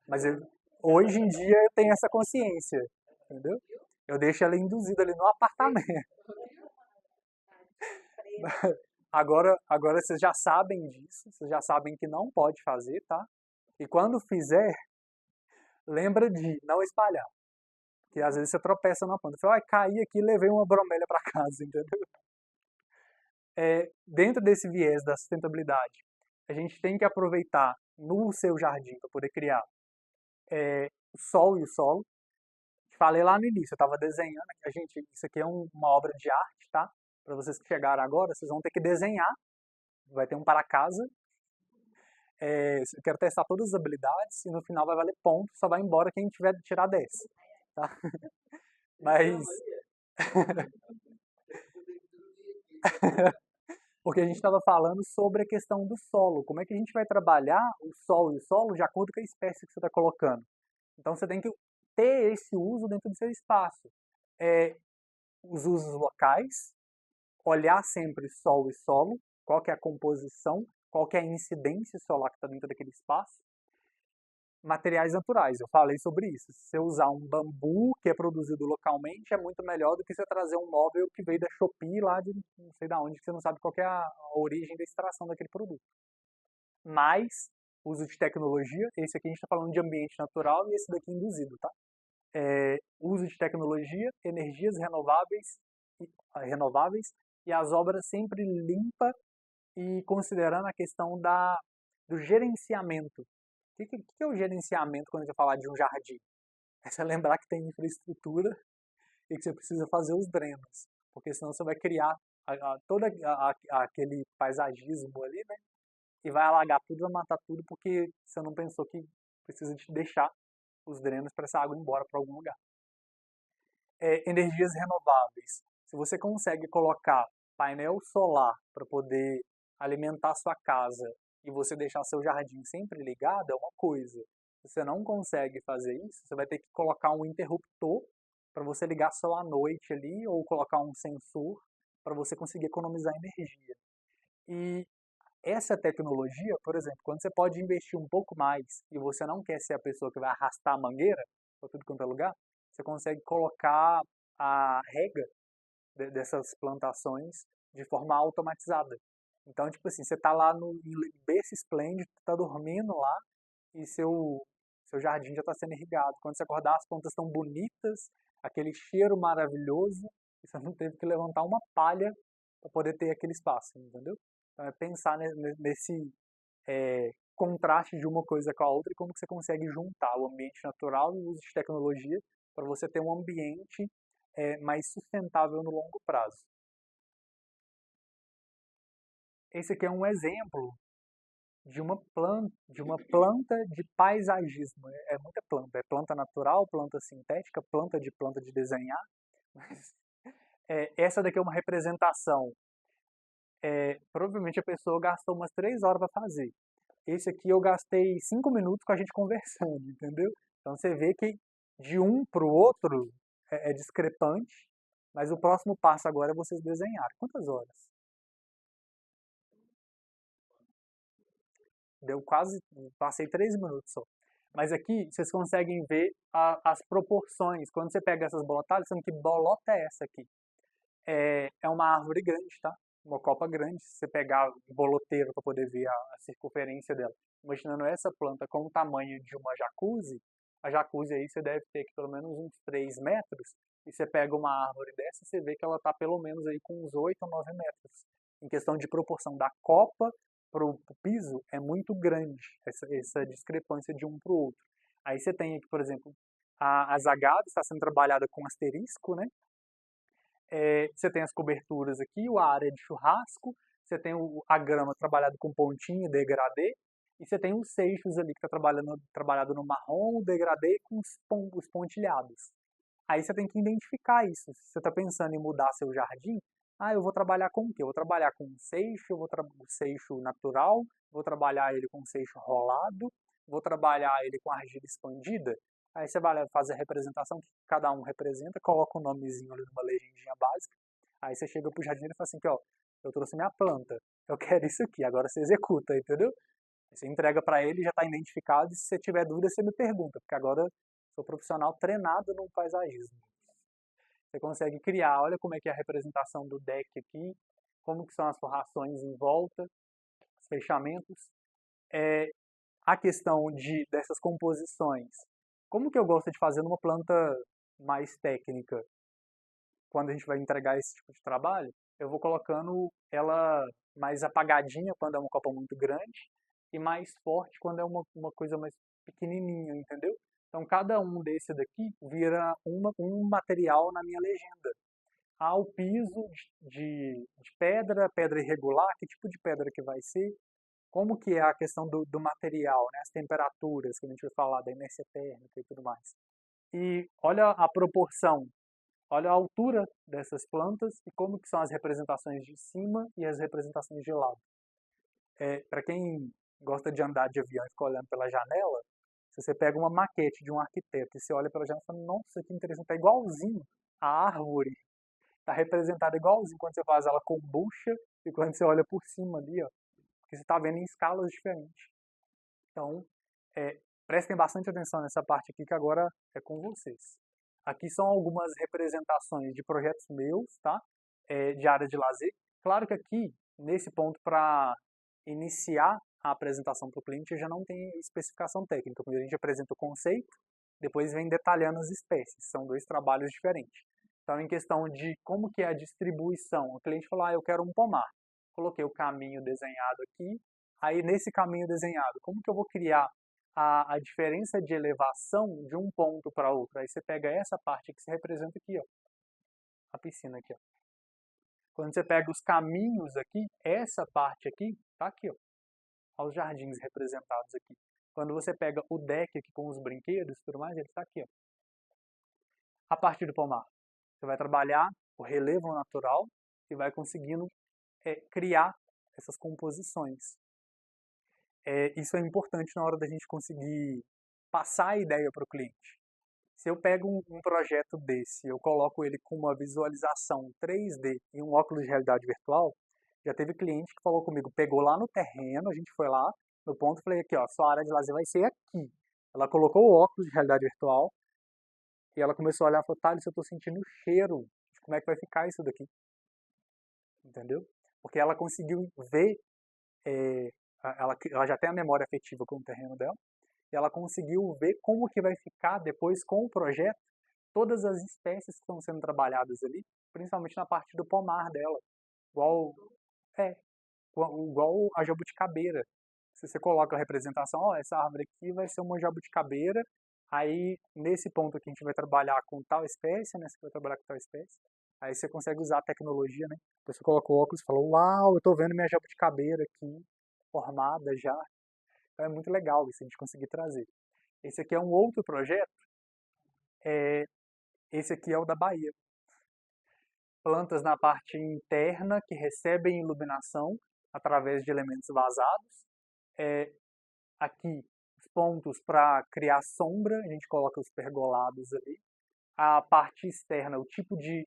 Mas hoje em dia eu tenho essa consciência, entendeu? Eu deixo ela induzida ali no apartamento. Agora vocês já sabem disso, vocês já sabem que não pode fazer, tá? E quando fizer, lembra de não espalhar. Porque às vezes você tropeça na planta. Você fala, caí aqui e levei uma bromélia para casa, entendeu? Dentro desse viés da sustentabilidade, a gente tem que aproveitar no seu jardim para poder criar o sol e o solo. Falei lá no início, eu estava desenhando, isso aqui é uma obra de arte, tá? Para vocês que chegaram agora, vocês vão ter que desenhar, vai ter um para casa. Eu quero testar todas as habilidades e no final vai valer ponto, só vai embora quem tiver de tirar 10. tá? Mas porque a gente estava falando sobre a questão do solo, como é que a gente vai trabalhar o solo e o solo de acordo com a espécie que você está colocando. Então você tem que ter esse uso dentro do seu espaço. Os usos locais, olhar sempre sol e solo, qual que é a composição, qual que é a incidência solar que está dentro daquele espaço. Materiais naturais, eu falei sobre isso. Se você usar um bambu que é produzido localmente, é muito melhor do que você trazer um móvel que veio da Shopee lá de não sei da onde, que você não sabe qual que é a origem da extração daquele produto. Mas, uso de tecnologia, esse aqui a gente está falando de ambiente natural e esse daqui induzido, tá? Uso de tecnologia, energias renováveis e as obras sempre limpa e considerando a questão do gerenciamento. O que é o gerenciamento quando a gente vai falar de um jardim? É você lembrar que tem infraestrutura e que você precisa fazer os drenos, porque senão você vai criar todo aquele paisagismo ali, né? E vai alagar tudo, vai matar tudo, porque você não pensou que precisa de deixar os drenos para essa água ir embora para algum lugar. Energias renováveis. Se você consegue colocar painel solar para poder alimentar sua casa e você deixar seu jardim sempre ligado, é uma coisa. Se você não consegue fazer isso, você vai ter que colocar um interruptor para você ligar só à noite ali, ou colocar um sensor para você conseguir economizar energia. E essa tecnologia, por exemplo, quando você pode investir um pouco mais e você não quer ser a pessoa que vai arrastar a mangueira para tudo quanto é lugar, você consegue colocar a rega dessas plantações de forma automatizada. Então, tipo assim, você tá lá no berço esplêndido, tá dormindo lá e seu jardim já está sendo irrigado. Quando você acordar, as plantas estão bonitas, aquele cheiro maravilhoso, e você não teve que levantar uma palha para poder ter aquele espaço, entendeu? Então é pensar nesse contraste de uma coisa com a outra e como que você consegue juntar o ambiente natural e o uso de tecnologia para você ter um ambiente mais sustentável no longo prazo. Esse aqui é um exemplo de uma planta de paisagismo. É muita planta, é planta natural, planta sintética, planta de desenhar. Mas, essa daqui é uma representação. Provavelmente a pessoa gastou umas 3 horas para fazer. Esse aqui eu gastei 5 minutos com a gente conversando, entendeu? Então você vê que de um para o outro é discrepante, mas o próximo passo agora é vocês desenharem. Quantas horas? Deu quase, passei 3 minutos só. Mas aqui vocês conseguem ver as proporções. Quando você pega essas bolotadas, sendo que bolota é essa aqui? É uma árvore grande, tá? Uma copa grande. Se você pegar o boloteiro para poder ver a circunferência dela, imaginando essa planta com o tamanho de uma jacuzzi, a jacuzzi aí você deve ter que pelo menos uns 3 metros, e você pega uma árvore dessa, você vê que ela está pelo menos aí com uns 8 ou 9 metros. Em questão de proporção da copa para o piso, é muito grande essa discrepância de um para o outro. Aí você tem aqui, por exemplo, as agaves está sendo trabalhada com asterisco, né? Você tem as coberturas aqui, a área de churrasco, você tem a grama trabalhada com pontinho, degradê, e você tem os seixos ali que está trabalhado no marrom, o degradê com os pontilhados. Aí você tem que identificar isso. Se você está pensando em mudar seu jardim, eu vou trabalhar com o quê? Eu vou trabalhar com seixo, seixo natural, vou trabalhar ele com seixo rolado, vou trabalhar ele com argila expandida. Aí você vai fazer a representação que cada um representa, coloca um nomezinho ali numa legendinha básica. Aí você chega pro jardineiro e fala assim, ó, eu trouxe minha planta, eu quero isso aqui, agora você executa, entendeu? Você entrega para ele, já está identificado, e se você tiver dúvida, você me pergunta, porque agora eu sou profissional treinado no paisagismo. Você consegue criar, olha como é que é a representação do deck aqui, como que são as forrações em volta, os fechamentos. A questão dessas composições. Como que eu gosto de fazer numa planta mais técnica? Quando a gente vai entregar esse tipo de trabalho, eu vou colocando ela mais apagadinha quando é uma copa muito grande e mais forte quando é uma coisa mais pequenininha, entendeu? Então, cada um desse daqui vira um material na minha legenda. O piso de pedra irregular, que tipo de pedra que vai ser? Como que é a questão do material, né? As temperaturas, que a gente vai falar da inércia térmica e tudo mais. E olha a proporção, olha a altura dessas plantas e como que são as representações de cima e as representações de lado. Para quem gosta de andar de avião e fica olhando pela janela, se você pega uma maquete de um arquiteto e você olha pela janela e fala, nossa, que interessante, tá igualzinho a árvore, tá representada igualzinho quando você faz ela com bucha e quando você olha por cima ali, ó, porque você está vendo em escalas diferentes. Então, prestem bastante atenção nessa parte aqui que agora é com vocês. Aqui são algumas representações de projetos meus, tá? De área de lazer. Claro que aqui, nesse ponto, para iniciar a apresentação para o cliente, já não tem especificação técnica. Primeiro a gente apresenta o conceito, depois vem detalhando as espécies. São dois trabalhos diferentes. Então, em questão de como que é a distribuição, o cliente falou, eu quero um pomar. Coloquei o caminho desenhado aqui. Aí, nesse caminho desenhado, como que eu vou criar a diferença de elevação de um ponto para outro? Aí você pega essa parte que se representa aqui, ó, a piscina aqui, ó. Quando você pega os caminhos aqui, essa parte aqui, tá aqui, ó. Olha os jardins representados aqui. Quando você pega o deck aqui com os brinquedos e tudo mais, ele está aqui, ó. A partir do pomar, você vai trabalhar o relevo natural e vai conseguindo criar essas composições. Isso é importante na hora da gente conseguir passar a ideia para o cliente. Se eu pego um projeto desse, eu coloco ele com uma visualização 3D e um óculos de realidade virtual, já teve cliente que falou comigo, pegou lá no terreno, a gente foi lá no ponto e falei aqui, ó, sua área de lazer vai ser aqui. Ela colocou o óculos de realidade virtual e ela começou a olhar e falou, Thales, eu estou sentindo o cheiro de como é que vai ficar isso daqui. Entendeu? Porque ela conseguiu ver, ela já tem a memória afetiva com o terreno dela, e ela conseguiu ver como que vai ficar depois com o projeto, todas as espécies que estão sendo trabalhadas ali, principalmente na parte do pomar dela, igual a jabuticabeira. Se você coloca a representação, ó, essa árvore aqui vai ser uma jabuticabeira, aí nesse ponto aqui a gente vai trabalhar com tal espécie, né, você vai trabalhar com tal espécie, aí você consegue usar a tecnologia, né, a pessoa coloca o óculos e fala, uau, eu tô vendo minha jabuticabeira aqui, formada já. Então é muito legal isso, a gente conseguir trazer. Esse aqui é um outro projeto, esse aqui é o da Bahia. Plantas na parte interna que recebem iluminação através de elementos vazados. Aqui, os pontos para criar sombra, a gente coloca os pergolados ali. A parte externa, o tipo de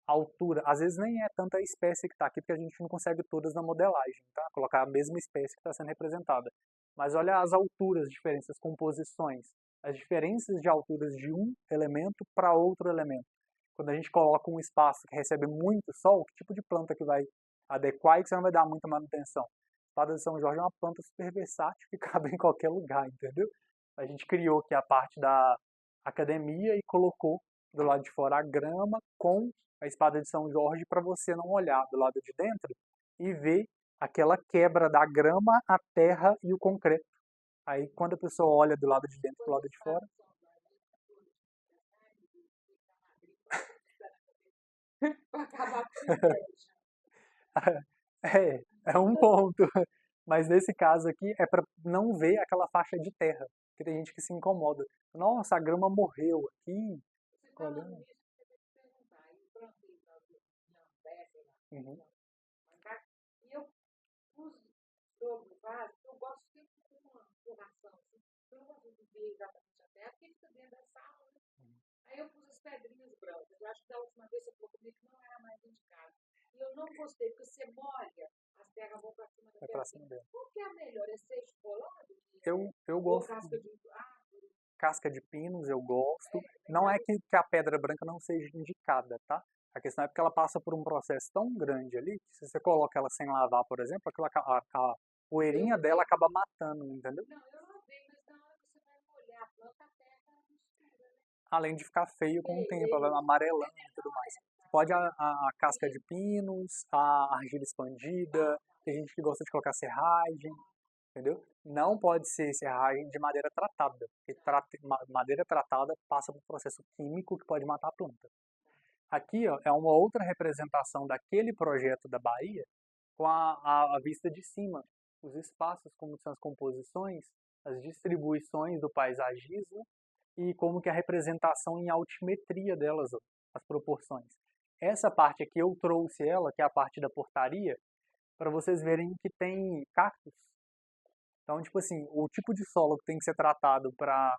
altura, às vezes nem é tanta espécie que está aqui, porque a gente não consegue todas na modelagem, tá? Colocar a mesma espécie que está sendo representada. Mas olha as alturas diferentes, as composições, as diferenças de alturas de um elemento para outro elemento. Quando a gente coloca um espaço que recebe muito sol, que tipo de planta que vai adequar e que você não vai dar muita manutenção? A espada de São Jorge é uma planta super versátil que cabe em qualquer lugar, entendeu? A gente criou aqui a parte da academia e colocou do lado de fora a grama com a espada de São Jorge para você não olhar do lado de dentro e ver aquela quebra da grama, a terra e o concreto. Aí quando a pessoa olha do lado de dentro e do lado de fora, é um ponto. Mas nesse caso aqui é para não ver aquela faixa de terra, porque tem gente que se incomoda. Nossa, a grama morreu aqui. Olhando. Uhum. E eu pus sobre o vaso, eu gosto sempre de uma formação, assim, eu não gosto de ver exatamente a terra, porque fica dentro da sala, né? Aí eu pus as pedrinhas brancas. Eu acho que da última vez você falou comigo que não era mais indicado. E eu não gostei, porque você molha, as terras vão para cima da É terra. pra cima dele. Qual que é a melhor? É ser colado? Eu Ou gosto casca de árvore? casca de pinos, eu gosto. Não é que a pedra branca não seja indicada, tá? A questão é porque ela passa por um processo tão grande ali, que se você coloca ela sem lavar, por exemplo, a poeirinha dela acaba matando, entendeu? Não, eu lavei, mas na hora que você vai molhar a planta, a terra mistura, né? Além de ficar feio com o tempo, ela vai amarelando e tudo mais. Pode a casca de pinos, a argila expandida, tem gente que gosta de colocar serragem, entendeu? Não pode ser serragem de madeira tratada, porque madeira tratada passa por um processo químico que pode matar a planta. Aqui ó, é uma outra representação daquele projeto da Bahia com a vista de cima, os espaços, como são as composições, as distribuições do paisagismo e como que é a representação em altimetria delas, ó, as proporções. Essa parte aqui eu trouxe ela, que é a parte da portaria, para vocês verem que tem cactos. Então, tipo assim, o tipo de solo que tem que ser tratado para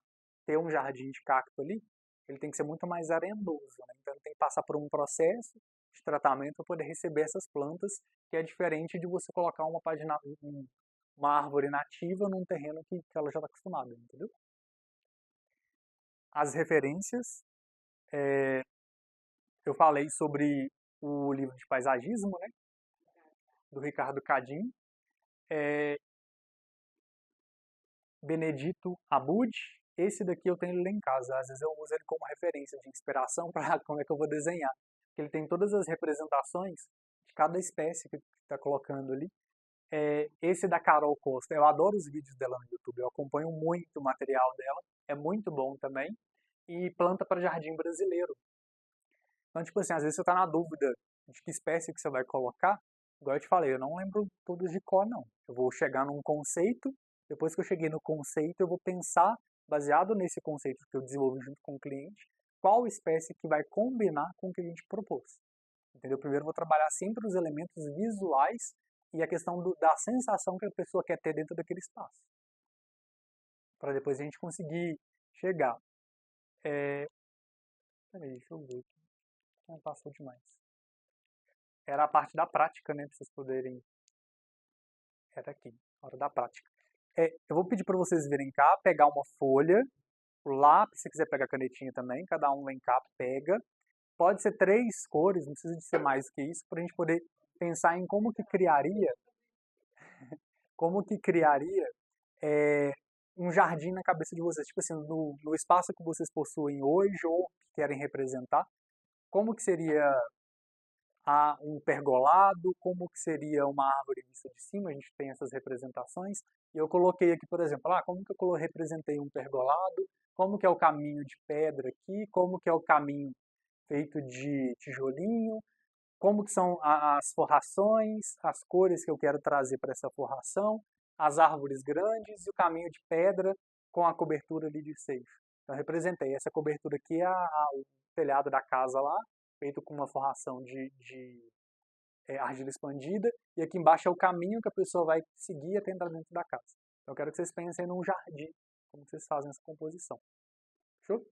ter um jardim de cacto ali, ele tem que ser muito mais arenoso, né? Então ele tem que passar por um processo de tratamento para poder receber essas plantas, que é diferente de você colocar uma árvore nativa num terreno que ela já está acostumada, entendeu? As referências, eu falei sobre o livro de paisagismo, né, do Ricardo Cadin, Benedito Abud. Esse daqui eu tenho ele lá em casa, às vezes eu uso ele como referência de inspiração para como é que eu vou desenhar. Porque ele tem todas as representações de cada espécie que está colocando ali. Esse da Carol Costa, eu adoro os vídeos dela no YouTube, eu acompanho muito o material dela, é muito bom também. E planta para jardim brasileiro. Então, tipo assim, às vezes você está na dúvida de que espécie que você vai colocar, igual eu te falei, eu não lembro todos de cor, não. Eu vou chegar num conceito, depois que eu cheguei no conceito, eu vou pensar, baseado nesse conceito que eu desenvolvi junto com o cliente, qual espécie que vai combinar com o que a gente propôs. Entendeu? Primeiro eu vou trabalhar sempre os elementos visuais e a questão da sensação que a pessoa quer ter dentro daquele espaço. Para depois a gente conseguir chegar. Peraí, deixa eu ver aqui. Não passou demais. Era a parte da prática, né? Pra vocês poderem. Era aqui, hora da prática. Eu vou pedir para vocês virem cá, pegar uma folha, o lápis, se quiser pegar canetinha também, cada um vem cá, pega. Pode ser 3 cores, não precisa de ser mais do que isso, para a gente poder pensar em como que criaria um jardim na cabeça de vocês. Tipo assim, no espaço que vocês possuem hoje ou que querem representar, como que seria um pergolado, como que seria uma árvore vista de cima, a gente tem essas representações, e eu coloquei aqui, por exemplo, como que eu representei um pergolado, como que é o caminho de pedra aqui, como que é o caminho feito de tijolinho, como que são as forrações, as cores que eu quero trazer para essa forração, as árvores grandes e o caminho de pedra com a cobertura ali de seixo. Então eu representei, essa cobertura aqui é o telhado da casa lá, feito com uma forração de argila expandida, e aqui embaixo é o caminho que a pessoa vai seguir até entrar dentro da casa. Então eu quero que vocês pensem num jardim, como vocês fazem essa composição. Fechou?